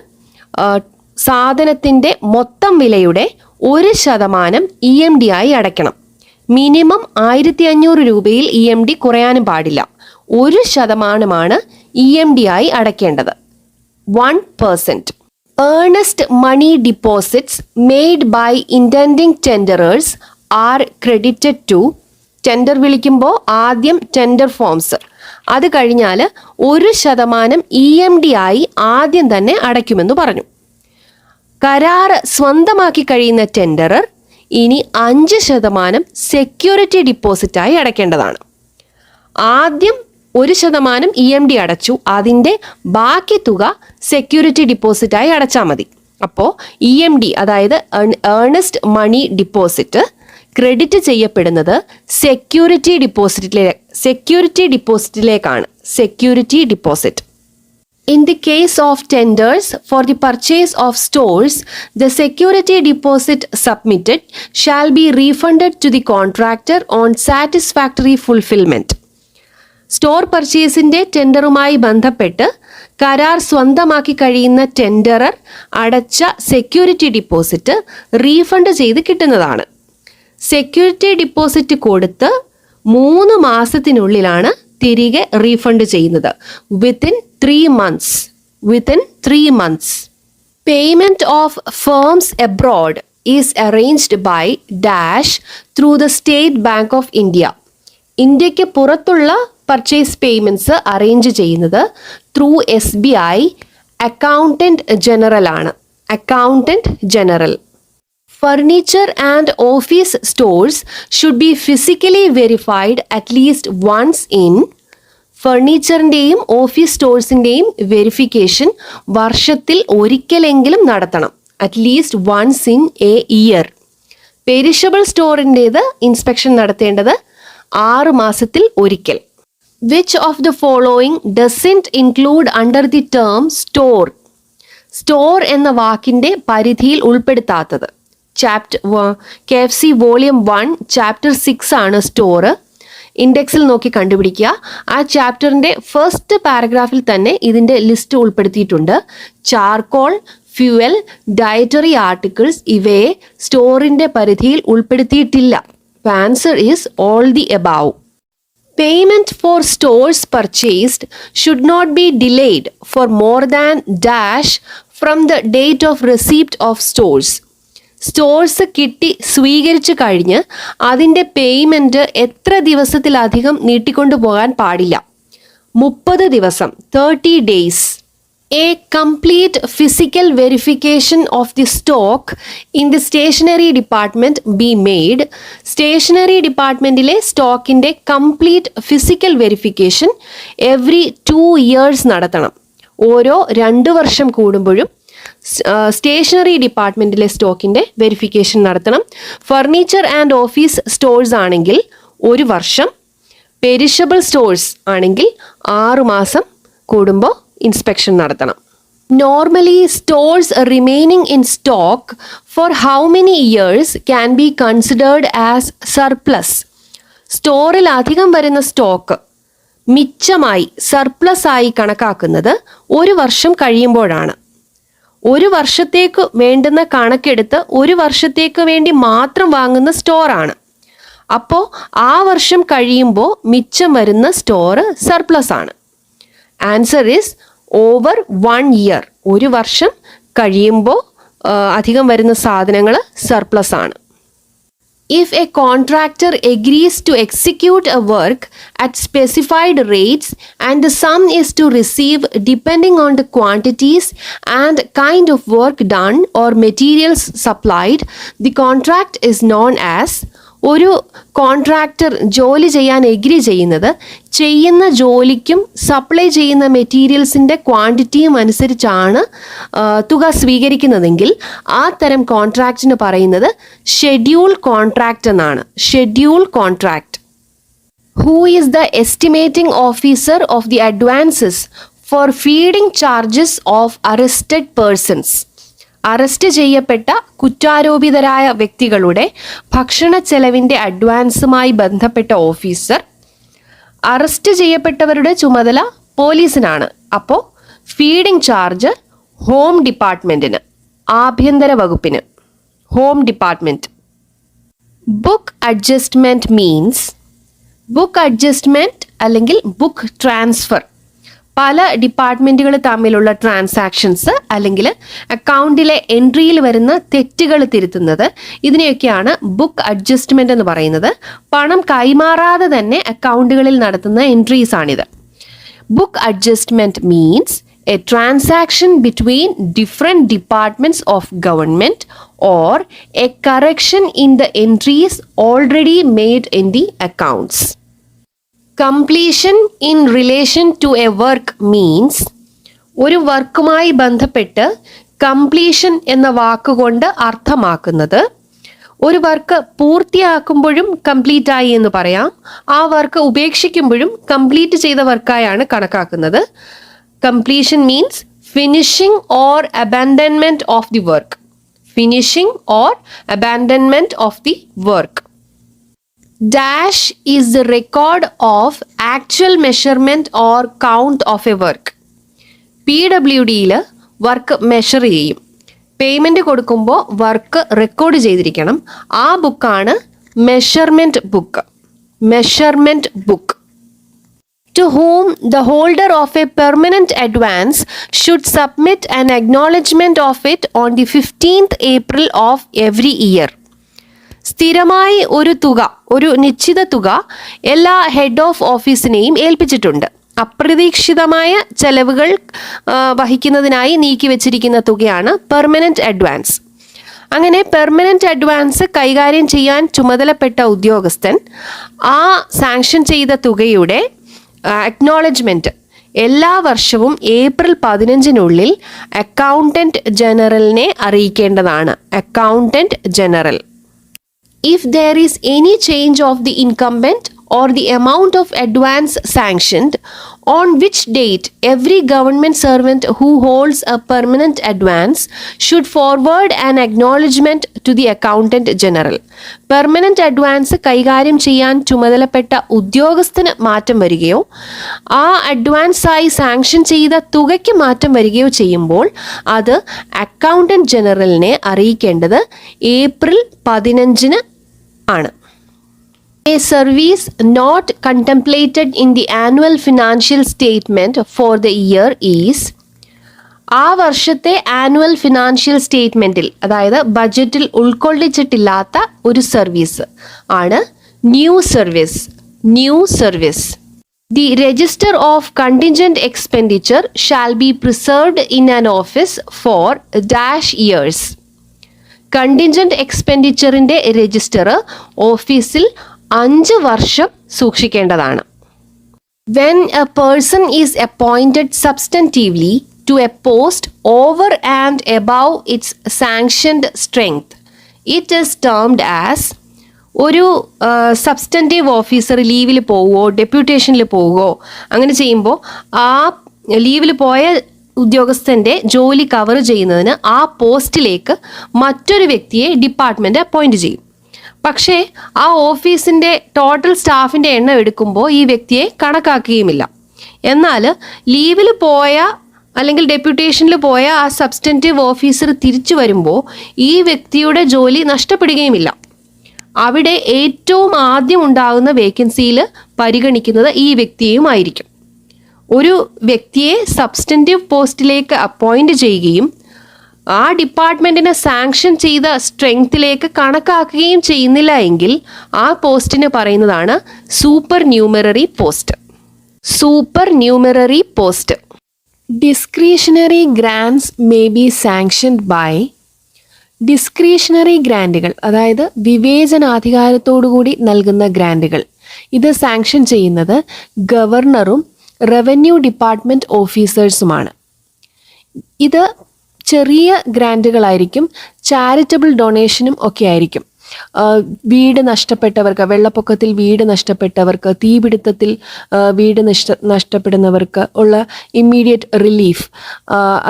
സാധനത്തിൻ്റെ മൊത്തം വിലയുടെ 1% EMD ആയി അടയ്ക്കണം. മിനിമം 1500 രൂപയിൽ EMD കുറയാനും പാടില്ല. 1% EMD ആയി അടയ്ക്കേണ്ടത്. 1%. Earnest money deposits made by intending tenderers are credited to. Tender വിളിക്കുമ്പോൾ ആദ്യം ടെൻഡർ ഫോംസ്, അത് കഴിഞ്ഞാൽ 1% EMD ആയി ആദ്യം തന്നെ അടയ്ക്കുമെന്ന് പറഞ്ഞു. കരാർ സ്വന്തമാക്കി കഴിയുന്ന ടെൻഡറർ ഇനി 5% സെക്യൂരിറ്റി ഡിപ്പോസിറ്റായി അടയ്ക്കേണ്ടതാണ്. ആദ്യം 1% EMD അടച്ചു, അതിൻ്റെ ബാക്കി തുക സെക്യൂരിറ്റി ഡിപ്പോസിറ്റായി അടച്ചാൽ മതി. അപ്പോൾ EMD അതായത് ഏർണസ്റ്റ് മണി ഡിപ്പോസിറ്റ് ക്രെഡിറ്റ് ചെയ്യപ്പെടുന്നത് സെക്യൂരിറ്റി ഡിപ്പോസിറ്റിലേക്കാണ്. Security deposit. In the case of tenders for the purchase of stores, the security deposit submitted shall be refunded to the contractor on satisfactory fulfillment. Store പർച്ചേസിൻ്റെ ടെൻഡറുമായി ബന്ധപ്പെട്ട് കരാർ സ്വന്തമാക്കി കഴിയുന്ന ടെൻഡറർ അടച്ച security deposit refund ചെയ്ത് കിട്ടുന്നതാണ്. സെക്യൂരിറ്റി ഡിപ്പോസിറ്റ് കൊടുത്ത് 3 മാസത്തിനുള്ളിലാണ് തിരികെ റീഫണ്ട് ചെയ്യുന്നത്. Within 3 months. Payment of firms abroad is arranged by dash through the State Bank of India. ഇന്ത്യക്ക് പുറത്തുള്ള പർച്ചേസ് പേയ്മെൻറ്റ്സ് അറേഞ്ച് ചെയ്യുന്നത് ത്രൂ SBI അക്കൗണ്ടൻറ്റ് ജനറൽ ആണ്. Accountant general. Furniture and office stores should be physically verified at least once in. ഫർണിച്ചറിൻ്റെയും office സ്റ്റോഴ്സിൻ്റെയും verification വർഷത്തിൽ ഒരിക്കലെങ്കിലും നടത്തണം. At least once in a year. Perishable സ്റ്റോറിൻ്റേത് ഇൻസ്പെക്ഷൻ നടത്തേണ്ടത് 6 മാസത്തിൽ ഒരിക്കൽ. Which of the following doesn't include under the term store? Store എന്ന വാക്കിൻ്റെ പരിധിയിൽ ഉൾപ്പെടുത്താത്തത്. KPSC വോളിയം 1 ചാപ്റ്റർ 6 ആണ് സ്റ്റോർ. ഇൻഡെക്സിൽ നോക്കി കണ്ടുപിടിക്കുക. ആ ചാപ്റ്ററിൻ്റെ ഫസ്റ്റ് പാരഗ്രാഫിൽ തന്നെ ഇതിൻ്റെ ലിസ്റ്റ് ഉൾപ്പെടുത്തിയിട്ടുണ്ട്. ചാർക്കോൾ, ഫ്യൂവൽ, ഡയറ്ററി ആർട്ടിക്കിൾസ് ഇവയെ സ്റ്റോറിൻ്റെ പരിധിയിൽ ഉൾപ്പെടുത്തിയിട്ടില്ല. Answer is all the above. Payment for stores purchased should not be delayed for more than dash from the date of receipt of stores. Stores കിട്ടി സ്വീകരിച്ചു കഴിഞ്ഞ് അതിൻ്റെ പേയ്മെൻറ്റ് എത്ര ദിവസത്തിലധികം നീട്ടിക്കൊണ്ടു പോകാൻ പാടില്ല. 30 ദിവസം, 30 days. A complete physical verification of the stock in the stationery department be made. Stationery ഡിപ്പാർട്ട്മെൻറ്റിലെ സ്റ്റോക്കിൻ്റെ complete physical verification every 2 years നടത്തണം. ഓരോ 2 വർഷം കൂടുമ്പോഴും സ്റ്റേഷനറി ഡിപ്പാർട്ട്മെൻറ്റിലെ സ്റ്റോക്കിൻ്റെ വെരിഫിക്കേഷൻ നടത്തണം. ഫർണിച്ചർ ആൻഡ് ഓഫീസ് സ്റ്റോഴ്സ് ആണെങ്കിൽ 1 വർഷം, പെരിഷബിൾ സ്റ്റോഴ്സ് ആണെങ്കിൽ 6 മാസം കൂടുമ്പോൾ ഇൻസ്പെക്ഷൻ നടത്തണം. Normally stores remaining in stock for how many years can be considered as surplus? സ്റ്റോറിൽ അധികം വരുന്ന സ്റ്റോക്ക് മിച്ചമായി സർപ്ലസ് ആയി കണക്കാക്കുന്നത് 1 വർഷം കഴിയുമ്പോഴാണ്. 1 വർഷത്തേക്ക് വേണ്ടുന്ന കണക്കെടുത്ത് 1 വർഷത്തേക്ക് വേണ്ടി മാത്രം വാങ്ങുന്ന സ്റ്റോറാണ്. അപ്പോൾ ആ വർഷം കഴിയുമ്പോൾ മിച്ചം വരുന്ന സ്റ്റോർ സർപ്ലസ് ആണ്. Answer is over 1 year. 1 വർഷം കഴിയുമ്പോൾ അധികം വരുന്ന സാധനങ്ങൾ സർപ്ലസ് ആണ്. If a contractor agrees to execute a work at specified rates and the sum is to receive depending on the quantities and kind of work done or materials supplied, the contract is known as. ഒരു contractor ജോലി ചെയ്യാൻ agree ചെയ്യുന്നത് ചെയ്യുന്ന ജോലിക്കും supply ചെയ്യുന്ന മെറ്റീരിയൽസിൻ്റെ ക്വാണ്ടിറ്റിയും അനുസരിച്ചാണ് തുക സ്വീകരിക്കുന്നതെങ്കിൽ ആ തരം കോൺട്രാക്റ്റിന് പറയുന്നത് ഷെഡ്യൂൾ കോൺട്രാക്റ്റ് എന്നാണ്. Schedule contract. Who is the estimating officer of the advances for feeding charges of arrested persons? Arrest ചെയ്യപ്പെട്ട കുറ്റാരോപിതരായ വ്യക്തികളുടെ ഭക്ഷണ ചെലവിൻ്റെ അഡ്വാൻസുമായി ബന്ധപ്പെട്ട ഓഫീസർ. അറസ്റ്റ് ചെയ്യപ്പെട്ടവരുടെ ചുമതല പോലീസിനാണ്. അപ്പോൾ ഫീഡിംഗ് ചാർജ് ഹോം ഡിപ്പാർട്ട്മെൻറ്റിന്, ആഭ്യന്തര വകുപ്പിന്, home department. Book adjustment means, book adjustment അല്ലെങ്കിൽ ബുക്ക് ട്രാൻസ്ഫർ പല ഡിപ്പാർട്ട്മെൻറ്റുകൾ തമ്മിലുള്ള ട്രാൻസാക്ഷൻസ് അല്ലെങ്കിൽ അക്കൗണ്ടിലെ എൻട്രിയിൽ വരുന്ന തെറ്റുകൾ തിരുത്തുന്നത്, ഇതിനെയൊക്കെയാണ് ബുക്ക് അഡ്ജസ്റ്റ്മെൻറ്റ് എന്ന് പറയുന്നത്. പണം കൈമാറാതെ തന്നെ അക്കൗണ്ടുകളിൽ നടത്തുന്ന എൻട്രീസ് ആണിത്. Book adjustment means a transaction between different departments of government or a correction in the entries already made in the accounts. Completion in relation to a work means ഒരു വർക്കുമായി ബന്ധപ്പെട്ട് completion എന്ന വാക്കുകൊണ്ട് അർത്ഥമാക്കുന്നത് ഒരു വർക്ക് പൂർത്തിയാക്കുമ്പോഴും കംപ്ലീറ്റ് ആയി എന്ന് പറയാം, ആ വർക്ക് ഉപേക്ഷിക്കുമ്പോഴും കംപ്ലീറ്റ് ചെയ്ത വർക്കായാണ് കണക്കാക്കുന്നത്. Completion means finishing or abandonment of the work. Finishing or abandonment of the work. Dash is the record of actual measurement or count of a work. PWDയിൽ വർക്ക് മെഷർ ചെയ്യും. Payment കൊടുക്കുമ്പോൾ work record ചെയ്തിരിക്കണം. ആ ബുക്കാണ് measurement book. Measurement book. To whom the holder of a permanent advance should submit an acknowledgement of it on the 15th April of every year. സ്ഥിരമായി ഒരു തുക, ഒരു നിശ്ചിത തുക എല്ലാ ഹെഡ് ഓഫ് ഓഫീസിനെയും ഏൽപ്പിച്ചിട്ടുണ്ട്. അപ്രതീക്ഷിതമായ ചെലവുകൾ വഹിക്കുന്നതിനായി നീക്കിവെച്ചിരിക്കുന്ന തുകയാണ് പെർമനന്റ് അഡ്വാൻസ്. അങ്ങനെ പെർമനന്റ് അഡ്വാൻസ് കൈകാര്യം ചെയ്യാൻ ചുമതലപ്പെട്ട ഉദ്യോഗസ്ഥൻ ആ സാങ്ഷൻ ചെയ്ത തുകയുടെ അക്നോളജ്മെൻറ്റ് എല്ലാ വർഷവും ഏപ്രിൽ 15 അക്കൗണ്ടന്റ് ജനറലിനെ അറിയിക്കേണ്ടതാണ്. Accountant general. If there is any change of the incumbent or the amount of advance sanctioned, on which date every government servant who holds a permanent advance should forward an acknowledgement to the accountant general. Permanent advance കൈകാര്യം ചെയ്യാൻ ചുമതലപ്പെട്ട ഉദ്യോഗസ്ഥന് മാറ്റം വരികയോ ആ അഡ്വാൻസായി sanction ചെയ്ത തുകയ്ക്ക് മാറ്റം വരികയോ ചെയ്യുമ്പോൾ അത് അക്കൗണ്ടന്റ് ജനറലിനെ അറിയിക്കേണ്ടത് ഏപ്രിൽ 15 ആണ്. A service not contemplated in the annual financial statement for the year is, ആ വർഷത്തെ ആനുവൽ ഫിനാൻഷ്യൽ സ്റ്റേറ്റ്മെൻറ്റിൽ, അതായത് ബഡ്ജറ്റിൽ ഉൾക്കൊള്ളിച്ചിട്ടില്ലാത്ത ഒരു സർവീസ് ആണ് new service. New service. The register of contingent expenditure shall be preserved in an office for -years. Contingent എക്സ്പെൻഡിച്ചറിൻ്റെ register ഓഫീസിൽ 5 വർഷം സൂക്ഷിക്കേണ്ടതാണ്. When a person is appointed substantively to a post over and above its sanctioned strength, it is termed as, ഒരു സബ്സ്റ്റൻറ്റീവ് officer ലീവിൽ പോവുകയോ ഡെപ്യൂട്ടേഷനിൽ പോവുകയോ അങ്ങനെ ചെയ്യുമ്പോൾ ആ ലീവിൽ പോയ ഉദ്യോഗസ്ഥൻ്റെ ജോലി കവർ ചെയ്യുന്നതിന് ആ പോസ്റ്റിലേക്ക് മറ്റൊരു വ്യക്തിയെ ഡിപ്പാർട്ട്മെൻറ്റ് അപ്പോയിൻറ്റ് ചെയ്യും. പക്ഷേ ആ ഓഫീസിൻ്റെ ടോട്ടൽ സ്റ്റാഫിൻ്റെ എണ്ണം എടുക്കുമ്പോൾ ഈ വ്യക്തിയെ കണക്കാക്കുകയുമില്ല. എന്നാൽ ലീവിൽ പോയ അല്ലെങ്കിൽ ഡെപ്യൂട്ടേഷനിൽ പോയ ആ സബ്സ്റ്റൻറ്റീവ് ഓഫീസർ തിരിച്ചു വരുമ്പോൾ ഈ വ്യക്തിയുടെ ജോലി നഷ്ടപ്പെടുകയുമില്ല. അവിടെ ഏറ്റവും ആദ്യം ഉണ്ടാകുന്ന വേക്കൻസിയിൽ പരിഗണിക്കുന്നത് ഈ വ്യക്തിയുമായിരിക്കും. ഒരു വ്യക്തിയെ സബ്സ്റ്റൻറ്റീവ് പോസ്റ്റിലേക്ക് അപ്പോയിൻറ്റ് ചെയ്യുകയും ആ ഡിപ്പാർട്ട്മെൻറ്റിനെ സാങ്ഷൻ ചെയ്ത സ്ട്രെങ്ത്തിലേക്ക് കണക്കാക്കുകയും ചെയ്യുന്നില്ല എങ്കിൽ ആ പോസ്റ്റിന് പറയുന്നതാണ് supernumerary post. Supernumerary post. Discretionary grants may be sanctioned by. Discretionary ഗ്രാൻറ്റുകൾ, അതായത് വിവേചനാധികാരത്തോടുകൂടി നൽകുന്ന ഗ്രാൻറ്റുകൾ, ഇത് സാങ്ഷൻ ചെയ്യുന്നത് ഗവർണറും റവന്യൂ ഡിപ്പാർട്ട്മെൻറ്റ് ഓഫീസേഴ്സുമാണ്. ഇത് ചെറിയ ഗ്രാൻറ്റുകളായിരിക്കും, ചാരിറ്റബിൾ ഡൊണേഷനും ഒക്കെ ആയിരിക്കും. വീട് നഷ്ടപ്പെട്ടവർക്ക്, വെള്ളപ്പൊക്കത്തിൽ വീട് നഷ്ടപ്പെട്ടവർക്ക്, തീപിടുത്തത്തിൽ വീട് നഷ്ടപ്പെടുന്നവർക്ക് ഉള്ള ഇമ്മീഡിയറ്റ് റിലീഫ്,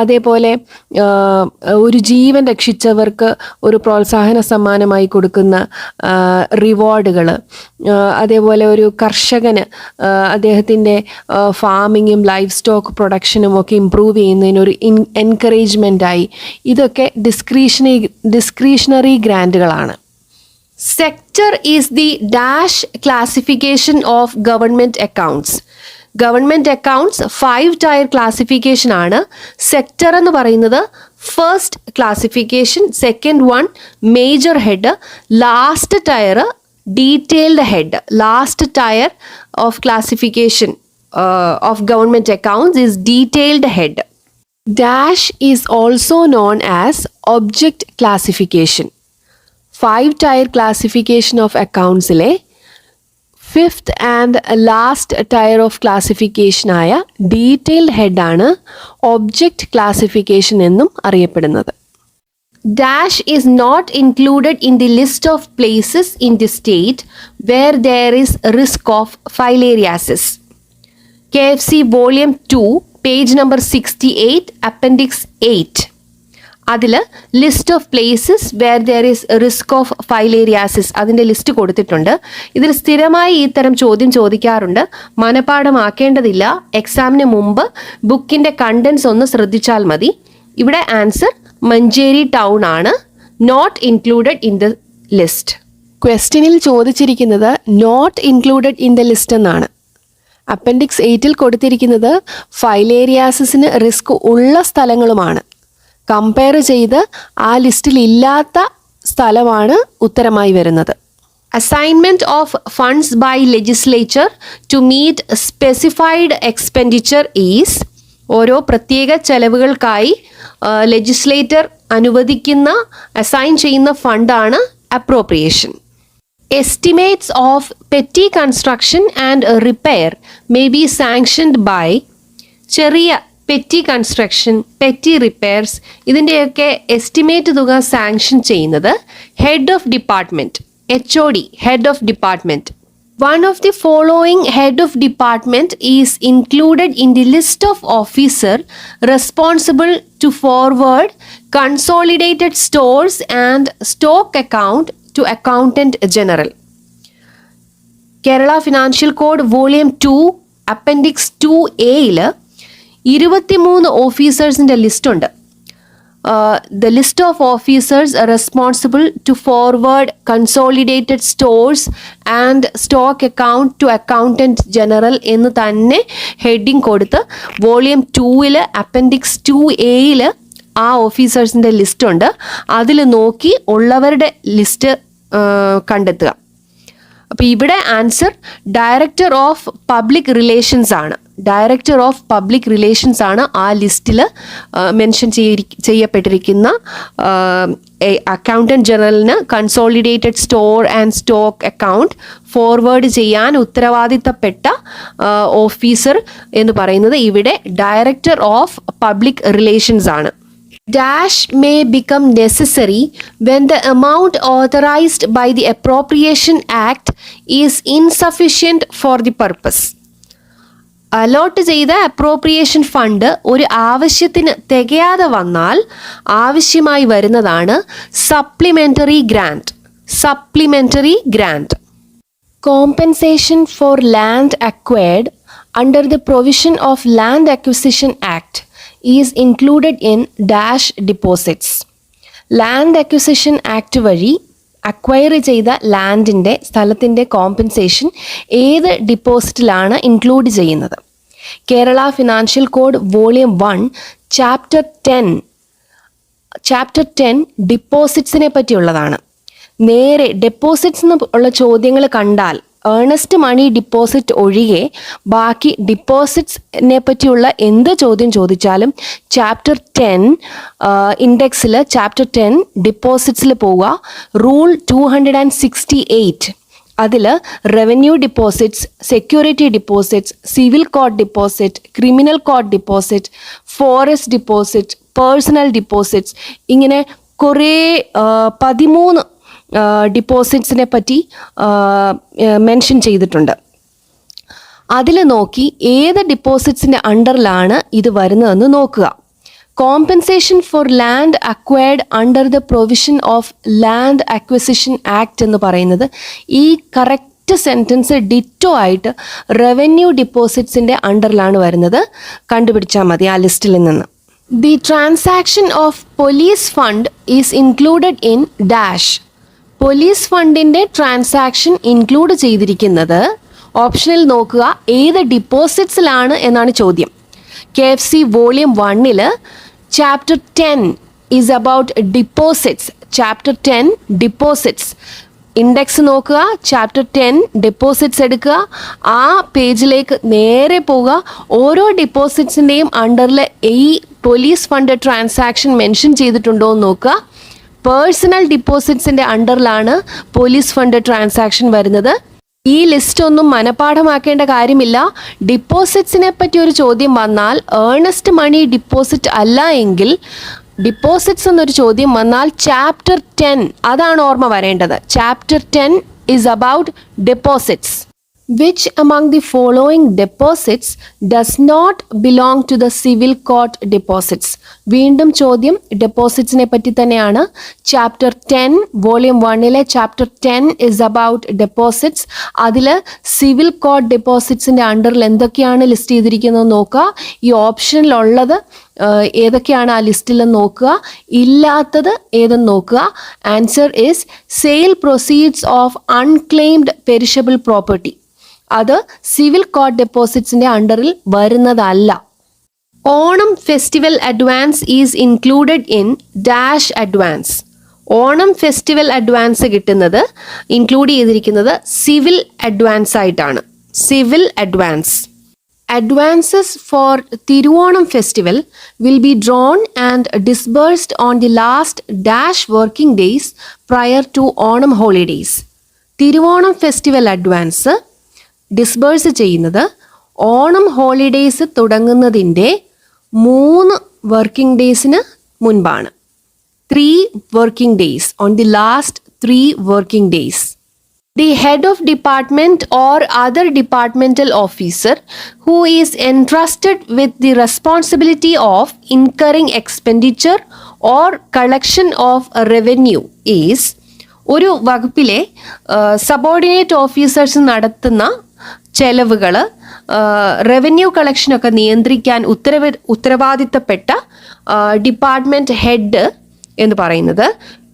അതേപോലെ ഒരു ജീവൻ രക്ഷിച്ചവർക്ക് ഒരു പ്രോത്സാഹന സമ്മാനമായി കൊടുക്കുന്ന റിവാർഡുകൾ, അതേപോലെ ഒരു കർഷകന് അദ്ദേഹത്തിൻ്റെ ഫാമിങ്ങും ലൈഫ് സ്റ്റോക്ക് പ്രൊഡക്ഷനും ഒക്കെ ഇമ്പ്രൂവ് ചെയ്യുന്നതിനൊരു എൻകറേജ്മെൻ്റായി, ഇതൊക്കെ ഡിസ്ക്രീഷണറി ഗ്രാൻറ്റുകളാണ്. Sector is the dash classification of government accounts. Government accounts 5 tier classification ആണ്. സെക്ടർ എന്ന് പറയുന്നത് first classification, second one major head, last tier detailed head. Last tier of classification of government accounts is detailed head. Dash is also known as object classification. 5 tier classification of അക്കൗണ്ട്സിലെ fifth and last tier of ക്ലാസിഫിക്കേഷനായ detailed ഹെഡാണ് object classification എന്നും അറിയപ്പെടുന്നത്. Dash is not included in the list of places in the state where there is risk of filariasis. KFC volume 2 page number 68 appendix 8. അതിൽ list of places where there is risk of filariasis അതിൻ്റെ list കൊടുത്തിട്ടുണ്ട്. ഇതിൽ സ്ഥിരമായി ഈ തരം ചോദ്യം ചോദിക്കാറുണ്ട്. മനപാഠമാക്കേണ്ടതില്ല. എക്സാമിന് മുമ്പ് ബുക്കിൻ്റെ കണ്ടൻസ് ഒന്ന് ശ്രദ്ധിച്ചാൽ മതി. ഇവിടെ ആൻസർ മഞ്ചേരി ടൗൺ ആണ്, not included in the list. ക്വസ്റ്റ്യനിൽ ചോദിച്ചിരിക്കുന്നത് not included in the list എന്നാണ്. അപ്പൻഡിക്സ് 8 കൊടുത്തിരിക്കുന്നത് ഫൈലേരിയാസിന് റിസ്ക് ഉള്ള സ്ഥലങ്ങളുമാണ്. കമ്പയർ ചെയ്ത് ആ ലിസ്റ്റിൽ ഇല്ലാത്ത സ്ഥലമാണ് ഉത്തരമായി വരുന്നത്. Assignment of funds by legislature to meet specified expenditure is. ഓരോ പ്രത്യേക ചെലവുകൾക്കായി ലെജിസ്ലേറ്റർ അനുവദിക്കുന്ന അസൈൻ ചെയ്യുന്ന ഫണ്ടാണ് appropriation. Estimates of petty construction and repair may be sanctioned by. ചെറിയ പെറ്റി കൺസ്ട്രക്ഷൻ, പെറ്റി റിപ്പയർസ്, ഇതിൻ്റെയൊക്കെ എസ്റ്റിമേറ്റ് തുക സാങ്ഷൻ ചെയ്യുന്നത് head of department, HOD, head of department. One of the following head of department is included in the list of officer responsible to forward consolidated stores and stock account to accountant general. Kerala financial code volume 2 appendix 2A 23 ഓഫീസേഴ്സിൻ്റെ ലിസ്റ്റുണ്ട്. The list of officers responsible to forward consolidated stores and stock account to accountant general എന്ന് തന്നെ heading കൊടുത്ത് volume 2 appendix 2A ആ ഓഫീസേഴ്സിൻ്റെ ലിസ്റ്റുണ്ട്. അതിൽ നോക്കി ഉള്ളവരുടെ list കണ്ടെത്തുക. അപ്പോൾ ഇവിടെ answer director of public relations ആണ്. ഡയറക്ടർ ഓഫ് പബ്ലിക് റിലേഷൻസ് ആണ് ആ ലിസ്റ്റിൽ മെൻഷൻ ചെയ്യപ്പെട്ടിരിക്കുന്ന അക്കൗണ്ടൻറ്റ് ജനറലിന് consolidated store and stock account forward ചെയ്യാൻ ഉത്തരവാദിത്തപ്പെട്ട ഓഫീസർ എന്ന് പറയുന്നത് ഇവിടെ ഡയറക്ടർ ഓഫ് പബ്ലിക് റിലേഷൻസ് ആണ്. Dash may become necessary when the amount authorized by the Appropriation Act is insufficient for the purpose. Allot ചെയ്ത appropriation fund ഒരു ആവശ്യത്തിന് തികയാതെ വന്നാൽ ആവശ്യമായി വരുന്നതാണ് supplementary grant. Supplementary grant. Compensation for land acquired under the provision of land acquisition act is included in dash deposits. Land acquisition act വഴി acquire ചെയ്ത ലാൻഡിൻ്റെ സ്ഥലത്തിൻ്റെ കോമ്പൻസേഷൻ ഏത് ഡിപ്പോസിറ്റിലാണ് ഇൻക്ലൂഡ് ചെയ്യുന്നത്? Kerala financial code volume 1 chapter 10 ഡിപ്പോസിറ്റ്സിനെ പറ്റിയുള്ളതാണ്. നേരെ ഡെപ്പോസിറ്റ്സ് എന്നുള്ള ചോദ്യങ്ങൾ കണ്ടാൽ ഏർണസ്റ്റ് മണി ഡിപ്പോസിറ്റ് ഒഴികെ ബാക്കി ഡിപ്പോസിറ്റ്സിനെ പറ്റിയുള്ള എന്ത് ചോദ്യം ചോദിച്ചാലും ചാപ്റ്റർ 10 ഇൻഡെക്സിൽ ചാപ്റ്റർ 10 ഡിപ്പോസിറ്റ്സിൽ പോവുക. റൂൾ 268 അതിൽ revenue deposits, security deposits, civil code deposit, criminal code deposit, forest deposit, personal deposits, ഇങ്ങനെ കുറേ 13 ഡിപ്പോസിറ്റ്സിനെ പറ്റി മെൻഷൻ ചെയ്തിട്ടുണ്ട്. അതിൽ നോക്കി ഏത് ഡിപ്പോസിറ്റ്സിൻ്റെ അണ്ടറിലാണ് ഇത് വരുന്നതെന്ന് നോക്കുക. Compensation for land acquired under the provision of land acquisition act എന്ന് പറയുന്നത് ഈ കറക്റ്റ് സെൻറ്റൻസ് ഡിറ്റോ ആയിട്ട് റവന്യൂ ഡിപ്പോസിറ്റ്സിൻ്റെ അണ്ടറിലാണ് വരുന്നത്. കണ്ടുപിടിച്ചാൽ മതി ആ ലിസ്റ്റിൽ നിന്ന്. The transaction of police fund is included in dash. Police ഫണ്ടിൻ്റെ ട്രാൻസാക്ഷൻ ഇൻക്ലൂഡ് ചെയ്തിരിക്കുന്നത് ഓപ്ഷനിൽ നോക്കുക ഏത് ഡിപ്പോസിറ്റ്സിലാണ് എന്നാണ് ചോദ്യം. KFC volume 1 chapter 10 is about deposits. Chapter 10 deposits. Index നോക്കുക, ചാപ്റ്റർ 10 ഡിപ്പോസിറ്റ്സ് എടുക്കുക, ആ പേജിലേക്ക് നേരെ പോവുക. ഓരോ ഡിപ്പോസിറ്റ്സിൻ്റെയും അണ്ടറിൽ ഈ പോലീസ് ഫണ്ട് ട്രാൻസാക്ഷൻ മെൻഷൻ ചെയ്തിട്ടുണ്ടോ എന്ന് നോക്കുക. പേഴ്സണൽ ഡിപ്പോസിറ്റ്സിൻ്റെ അണ്ടറിലാണ് പോലീസ് ഫണ്ട് ട്രാൻസാക്ഷൻ വരുന്നത്. ഈ ലിസ്റ്റ് ഒന്നും മനഃപാഠമാക്കേണ്ട കാര്യമില്ല. ഡിപ്പോസിറ്റ്സിനെ പറ്റി ഒരു ചോദ്യം വന്നാൽ ഏർണസ്റ്റ് മണി ഡിപ്പോസിറ്റ് അല്ല എങ്കിൽ ഡിപ്പോസിറ്റ്സ് എന്നൊരു ചോദ്യം വന്നാൽ ചാപ്റ്റർ 10 അതാണ് ഓർമ്മ വരേണ്ടത്. Chapter 10 is about deposits. Which among the following deposits does not belong to the civil court deposits? വീണ്ടും ചോദ്യം ഡെപ്പോസിറ്റ്സിനെ പറ്റി തന്നെയാണ്. Chapter 10 volume 1 chapter 10 is about deposits. അതിൽ സിവിൽ കോർട്ട് ഡെപ്പോസിറ്റ്സിൻ്റെ അണ്ടറിൽ എന്തൊക്കെയാണ് ലിസ്റ്റ് ചെയ്തിരിക്കുന്നത് നോക്കുക. ഈ ഓപ്ഷനിലുള്ളത് ഏതൊക്കെയാണ് ആ ലിസ്റ്റിൽ നോക്കുക, ഇല്ലാത്തത് ഏതെന്ന് നോക്കുക. Answer is sale proceeds of unclaimed perishable property. അത് സിവിൽ കോർട്ട് ഡെപ്പോസിറ്റ്സിൻ്റെ അണ്ടറിൽ വരുന്നതല്ല. Onam festival advance is included in dash advance. Onam festival advance കിട്ടുന്നത് ഇൻക്ലൂഡ് ചെയ്തിരിക്കുന്നത് സിവിൽ അഡ്വാൻസ് ആയിട്ടാണ്. Civil advance. Advances for Thiruvonam festival will be drawn and disbursed on the last dash working days prior to Onam holidays. Thiruvonam festival advance disburse ചെയ്യുന്നത് Onam holidays തുടങ്ങുന്നതിൻ്റെ 3 working ഡേയ്സിന് മുൻപാണ്. 3 working days, on the last 3 working days. The head of department or other departmental officer who is entrusted with the responsibility of incurring expenditure or collection of revenue is ഒരു വകുപ്പിലെ subordinate officers നടത്തുന്ന ചെലവുകൾ, revenue കളക്ഷനൊക്കെ നിയന്ത്രിക്കാൻ ഉത്തരവാദിത്തപ്പെട്ട department head എന്ന് പറയുന്നത്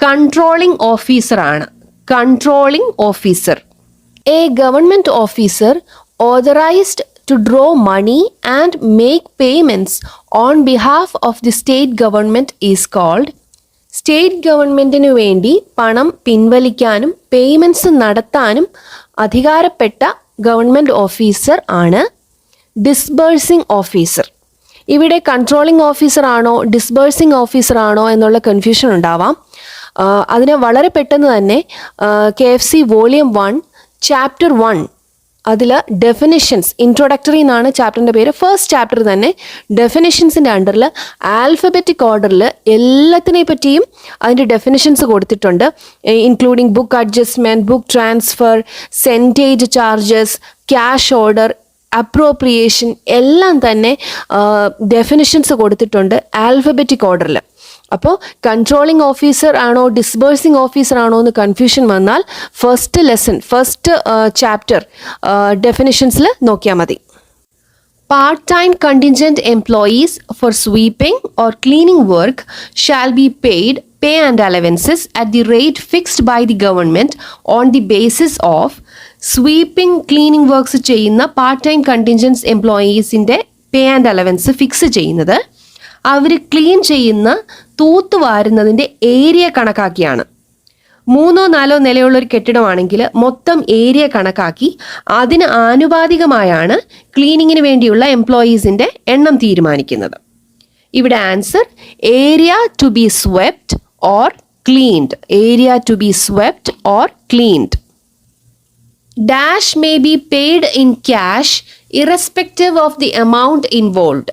controlling ഓഫീസറാണ്. Controlling officer. A government officer authorised to draw money and make payments on behalf of the state government is called. State ഗവൺമെൻറ്റിനു വേണ്ടി പണം പിൻവലിക്കാനും പേയ്മെൻറ്റ്സ് നടത്താനും അധികാരപ്പെട്ട ഗവൺമെൻറ് ഓഫീസർ ആണ് ഡിസ്ബേഴ്സിംഗ് ഓഫീസർ. ഇവിടെ കൺട്രോളിംഗ് ഓഫീസർ ആണോ ഡിസ്ബേഴ്സിംഗ് ഓഫീസർ ആണോ എന്നുള്ള കൺഫ്യൂഷൻ ഉണ്ടാവാം. അതിനെ വളരെ പെട്ടെന്ന് തന്നെ KFC വോളിയം 1 ചാപ്റ്റർ 1 അതിൽ ഡെഫിനിഷൻസ്, ഇൻട്രൊഡക്ടറി എന്നാണ് ചാപ്റ്ററിൻ്റെ പേര്. ഫസ്റ്റ് ചാപ്റ്റർ തന്നെ ഡെഫിനിഷൻസിൻ്റെ അണ്ടറിൽ ആൽഫബറ്റിക് ഓർഡറിൽ എല്ലാത്തിനെ പറ്റിയും അതിൻ്റെ ഡെഫിനിഷൻസ് കൊടുത്തിട്ടുണ്ട്. Including book adjustment, book transfer, centage charges, cash order, appropriation എല്ലാം തന്നെ ഡെഫിനിഷൻസ് കൊടുത്തിട്ടുണ്ട് ആൽഫബറ്റിക് ഓർഡറിൽ. അപ്പോൾ കൺട്രോളിംഗ് ഓഫീസർ ആണോ ഡിസ്ബേഴ്സിംഗ് ഓഫീസർ ആണോ എന്ന് കൺഫ്യൂഷൻ വന്നാൽ ഫസ്റ്റ് ലെസൺ, ഫസ്റ്റ് ചാപ്റ്റർ ഡെഫിനിഷൻസിൽ നോക്കിയാൽ മതി. Part time contingent employees for sweeping or cleaning work shall be paid pay and allowances at the rate fixed by the government on the basis of sweeping cleaning works ചെയ്യുന്ന part time കണ്ടിൻജൻസ് എംപ്ലോയീസിൻ്റെ pay and allowance fix ചെയ്യുന്നത് അവർ clean ചെയ്യുന്ന തൂത്തുവാരുന്നതിൻ്റെ area കണക്കാക്കിയാണ്. 3-4 നിലയുള്ളൊരു കെട്ടിടമാണെങ്കിൽ മൊത്തം area കണക്കാക്കി അതിന് ആനുപാതികമായാണ് ക്ലീനിങ്ങിന് വേണ്ടിയുള്ള എംപ്ലോയീസിൻ്റെ എണ്ണം തീരുമാനിക്കുന്നത്. ഇവിടെ answer area to be swept or cleaned. Area to be swept or cleaned. Dash may be paid in cash irrespective of the amount involved.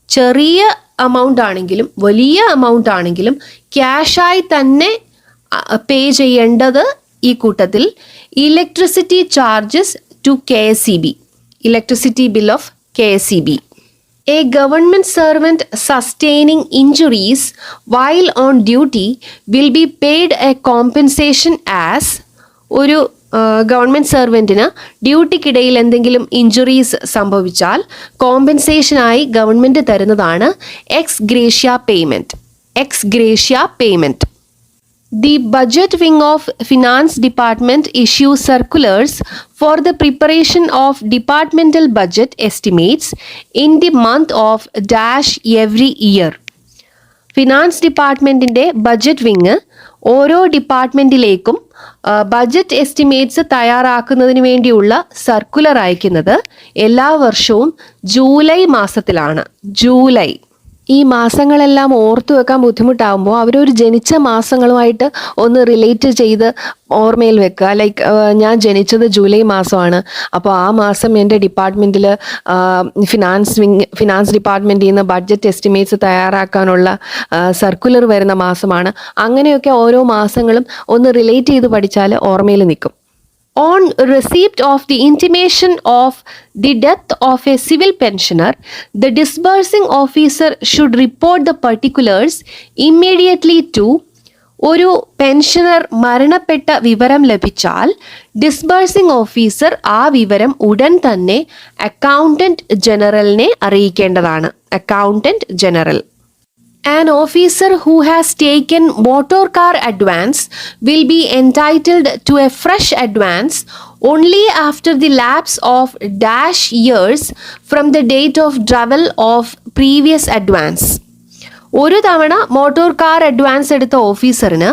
ചെറിയ എമൗണ്ട് ആണെങ്കിലും വലിയ എമൗണ്ട് ആണെങ്കിലും ക്യാഷായി തന്നെ പേ ചെയ്യേണ്ടത് ഈ കൂട്ടത്തിൽ electricity charges to KSEB, electricity bill of KSEB. A government servant sustaining injuries while on duty will be paid a compensation as ഒരു government സെർവൻറ്റിന് ഡ്യൂട്ടിക്കിടയിൽ എന്തെങ്കിലും ഇഞ്ചുറീസ് സംഭവിച്ചാൽ കോമ്പൻസേഷനായി ഗവൺമെൻറ് തരുന്നതാണ് X gratia payment. The budget wing of finance department issues circulars for the preparation of departmental budget estimates in the month of dash every year. Finance ഡിപ്പാർട്ട്മെൻറ്റിൻ്റെ budget wing ഓരോ ഡിപ്പാർട്ട്മെൻറ്റിലേക്കും budget estimates തയ്യാറാക്കുന്നതിന് വേണ്ടിയുള്ള circular അയക്കുന്നത് എല്ലാ വർഷവും July മാസത്തിലാണ്. ഈ മാസങ്ങളെല്ലാം ഓർത്തു വെക്കാൻ ബുദ്ധിമുട്ടാകുമ്പോൾ അവരൊരു ജനിച്ച മാസങ്ങളുമായിട്ട് ഒന്ന് റിലേറ്റ് ചെയ്ത് ഓർമ്മയിൽ വെക്കുക. ലൈക്ക് ഞാൻ ജനിച്ചത് ജൂലൈ മാസമാണ്, അപ്പോൾ ആ മാസം എൻ്റെ ഡിപ്പാർട്ട്മെൻറ്റിൽ ഫിനാൻസ് ഡിപ്പാർട്ട്മെൻറ്റിൽ നിന്ന് ബഡ്ജറ്റ് എസ്റ്റിമേറ്റ്സ് തയ്യാറാക്കാനുള്ള സർക്കുലർ വരുന്ന മാസമാണ്. അങ്ങനെയൊക്കെ ഓരോ മാസങ്ങളും ഒന്ന് റിലേറ്റ് ചെയ്ത് പഠിച്ചാൽ ഓർമ്മയിൽ നിൽക്കും. On receipt of the intimation of the death of a civil pensioner, the disbursing officer should report the particulars immediately to ഒരു പെൻഷനർ മരണപ്പെട്ട വിവരം ലഭിച്ചാൽ ഡിസ്ബേഴ്സിംഗ് ഓഫീസർ ആ വിവരം ഉടൻ തന്നെ അക്കൗണ്ടന്റ് ജനറലിനെ അറിയിക്കേണ്ടതാണ്. An officer who has taken motor car advance will be entitled to a fresh advance only after the lapse of dash years from the date of travel of previous advance. ഒരു തവണ motor car advance എടുത്ത ഓഫീസറിന്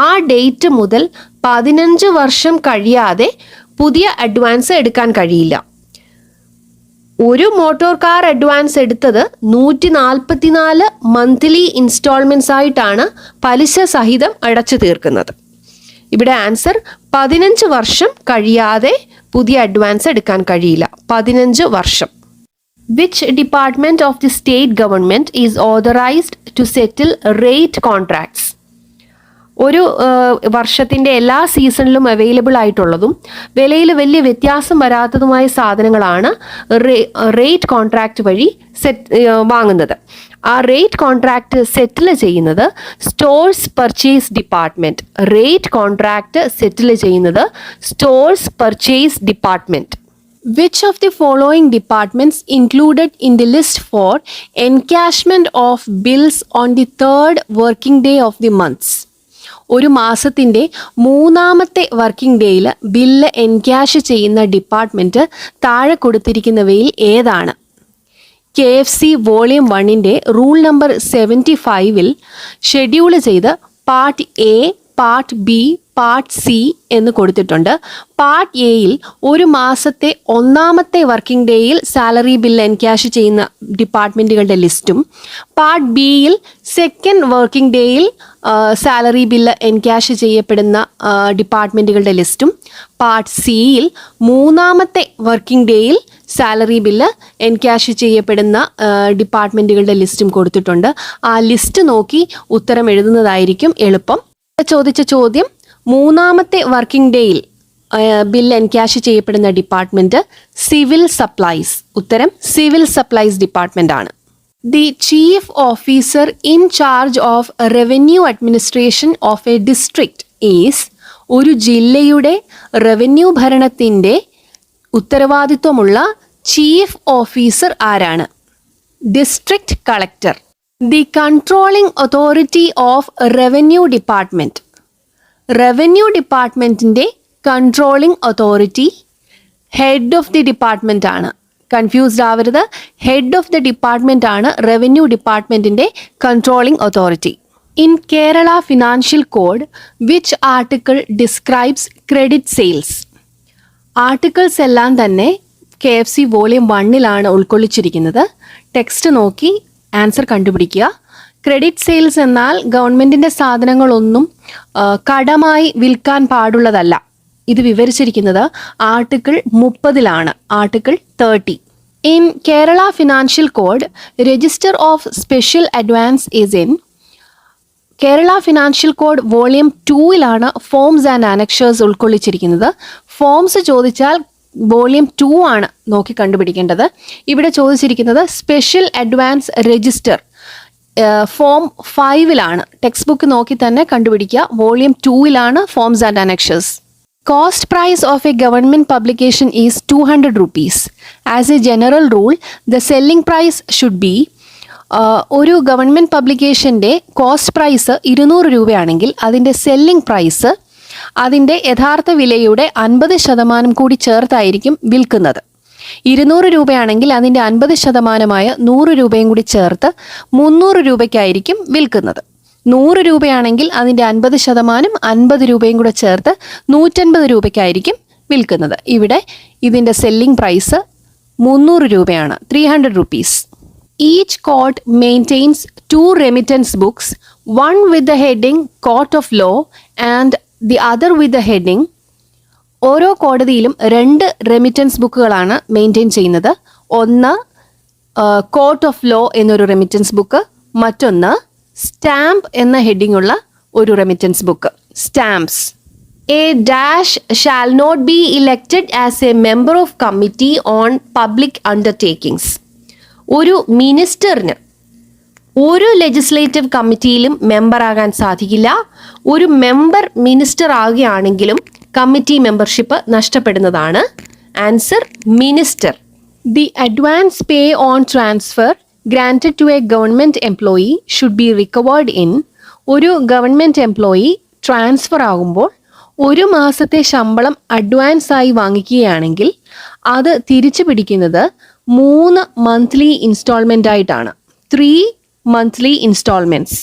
ആ date മുതൽ 15 വർഷം കഴിയാതെ പുതിയ advance എടുക്കാൻ കഴിയില്ല. ഒരു മോട്ടോർ കാർ അഡ്വാൻസ് എടുത്തത് 144 മന്ത്ലി ഇൻസ്റ്റാൾമെൻറ്റ്സ് ആയിട്ടാണ് പലിശ സഹിതം അടച്ചു തീർക്കുന്നത്. ഇവിടെ ആൻസർ 15 വർഷം കഴിയാതെ പുതിയ അഡ്വാൻസ് എടുക്കാൻ കഴിയില്ല. 15 വർഷം. Which department of the state government is authorized to settle rate contracts? ഒരു വർഷത്തിൻ്റെ എല്ലാ സീസണിലും അവൈലബിൾ ആയിട്ടുള്ളതും വിലയിൽ വലിയ വ്യത്യാസം വരാത്തതുമായ സാധനങ്ങളാണ് റേറ്റ് കോൺട്രാക്റ്റ് വഴി വാങ്ങുന്നത്. ആ റേറ്റ് കോൺട്രാക്റ്റ് സെറ്റിൽ ചെയ്യുന്നത് stores purchase department. Which of the following departments included in the list for encashment of bills on the third working day of the months? ഒരു മാസത്തിൻ്റെ 3-ാമത്തെ വർക്കിംഗ് ഡേയിൽ ബില്ല് എൻക്യാഷ് ചെയ്യുന്ന department താഴെ കൊടുത്തിരിക്കുന്നവയിൽ ഏതാണ്? KFC വോളിയം 1ൻ്റെ റൂൾ നമ്പർ 75-ൽ ഷെഡ്യൂൾ ചെയ്ത് part A, part B, part C എന്ന് കൊടുത്തിട്ടുണ്ട്. പാർട്ട് എയിൽ ഒരു മാസത്തെ 1-ാമത്തെ വർക്കിംഗ് ഡേയിൽ സാലറി ബില്ല് എൻക്യാഷ് ചെയ്യുന്ന ഡിപ്പാർട്ട്മെൻറ്റുകളുടെ ലിസ്റ്റും പാർട്ട് ബിയിൽ സെക്കൻഡ് വർക്കിംഗ് ഡേയിൽ സാലറി ബില്ല് എൻക്യാഷ് ചെയ്യപ്പെടുന്ന ഡിപ്പാർട്ട്മെൻറ്റുകളുടെ ലിസ്റ്റും പാർട്ട് സിയിൽ 3-ാമത്തെ വർക്കിംഗ് ഡേയിൽ സാലറി ബില്ല് എൻക്യാഷ് ചെയ്യപ്പെടുന്ന ഡിപ്പാർട്ട്മെൻറ്റുകളുടെ ലിസ്റ്റും കൊടുത്തിട്ടുണ്ട്. ആ ലിസ്റ്റ് നോക്കി ഉത്തരം എഴുതുന്നതായിരിക്കും എളുപ്പം. ചോദിച്ച ചോദ്യം 3-ാമത്തെ വർക്കിംഗ് ഡേയിൽ ബില്ല് എൻക്യാഷ് ചെയ്യപ്പെടുന്ന ഡിപ്പാർട്ട്മെൻറ്റ് സിവിൽ സപ്ലൈസ്. ഉത്തരം സിവിൽ സപ്ലൈസ് ഡിപ്പാർട്ട്മെൻ്റ് ആണ്. The chief officer in charge of revenue administration of a district is. ഒരു ജില്ലയുടെ റവന്യൂ ഭരണത്തിൻ്റെ ഉത്തരവാദിത്വമുള്ള ചീഫ് ഓഫീസർ ആരാണ്? District collector. The controlling authority of revenue department. Revenue ഡിപ്പാർട്ട്മെൻറ്റിൻ്റെ controlling authority head of the department ആണ്. Confused ആവരുത്. ഹെഡ് ഓഫ് ദി ഡിപ്പാർട്ട്മെൻ്റ് ആണ് റവന്യൂ ഡിപ്പാർട്ട്മെൻറ്റിൻ്റെ controlling authority. In Kerala financial code which article describes credit sales? Articles എല്ലാം തന്നെ KFC volume 1ലാണ് ഉൾക്കൊള്ളിച്ചിരിക്കുന്നത്. Text നോക്കി ആൻസർ കണ്ടുപിടിക്കുക. ക്രെഡിറ്റ് സെയിൽസ് എന്നാൽ ഗവൺമെൻറ്റിൻ്റെ സാധനങ്ങളൊന്നും കടമായി വിൽക്കാൻ പാടുള്ളതല്ല. ഇത് വിവരിച്ചിരിക്കുന്നത് ആർട്ടിക്കിൾ 30ലാണ്. Article 30. In Kerala financial code register of special advance is in. Kerala financial code volume 2 forms and annexures ഉൾക്കൊള്ളിച്ചിരിക്കുന്നത്. ഫോംസ് ചോദിച്ചാൽ വോളിയം 2 ആണ് നോക്കി കണ്ടുപിടിക്കേണ്ടത്. ഇവിടെ ചോദിച്ചിരിക്കുന്നത് special advance register form 5 text book നോക്കി തന്നെ കണ്ടുപിടിക്കുക. Volume 2 forms and annexures. Cost price of a government publication is 200 rupees. As a general rule the selling price should be ഒരു ഗവൺമെൻറ് പബ്ലിക്കേഷൻ്റെ കോസ്റ്റ് പ്രൈസ് 200 രൂപയാണെങ്കിൽ അതിൻ്റെ സെല്ലിംഗ് പ്രൈസ് അതിൻ്റെ യഥാർത്ഥ വിലയുടെ 50% കൂടി ചേർത്തായിരിക്കും വിൽക്കുന്നത്. 200 രൂപയാണെങ്കിൽ അതിൻ്റെ 50%-മായ 100 രൂപയും കൂടി ചേർത്ത് 300 രൂപയ്ക്കായിരിക്കും വിൽക്കുന്നത്. 100 രൂപയാണെങ്കിൽ അതിൻ്റെ 50% 50 രൂപയും കൂടെ ചേർത്ത് 150 രൂപയ്ക്കായിരിക്കും വിൽക്കുന്നത്. ഇവിടെ ഇതിൻ്റെ സെല്ലിംഗ് പ്രൈസ് 300 രൂപയാണ്, 300 rupees. Each court maintains 2 remittance books, one with the heading Court of Law and the other with the heading. ഓരോ കോടതിയിലും 2 റെമിറ്റൻസ് ബുക്കുകളാണ് മെയിൻറ്റെയിൻ ചെയ്യുന്നത്. ഒന്ന് കോർട്ട് ഓഫ് ലോ എന്നൊരു റെമിറ്റൻസ് ബുക്ക്, മറ്റൊന്ന് സ്റ്റാമ്പ് എന്ന ഹെഡിങ് ഉള്ള ഒരു remittance book. Stamps. A dash shall not be elected as a member of committee on public undertakings. ഒരു മിനിസ്റ്ററിന് ഒരു ലെജിസ്ലേറ്റീവ് കമ്മിറ്റിയിലും മെമ്പറാകാൻ സാധിക്കില്ല. ഒരു മെമ്പർ മിനിസ്റ്റർ ആകുകയാണെങ്കിലും കമ്മിറ്റി മെമ്പർഷിപ്പ് നഷ്ടപ്പെടുന്നതാണ്. Answer minister. The advance pay on transfer granted to a government employee should be recovered in. ഒരു ഗവൺമെൻറ് എംപ്ലോയി ട്രാൻസ്ഫർ ആകുമ്പോൾ 1 മാസത്തെ ശമ്പളം അഡ്വാൻസായി വാങ്ങിക്കുകയാണെങ്കിൽ അത് തിരിച്ചു പിടിക്കുന്നത് 3 മന്ത്ലി ഇൻസ്റ്റാൾമെൻ്റ് ആയിട്ടാണ്. 3 monthly installments.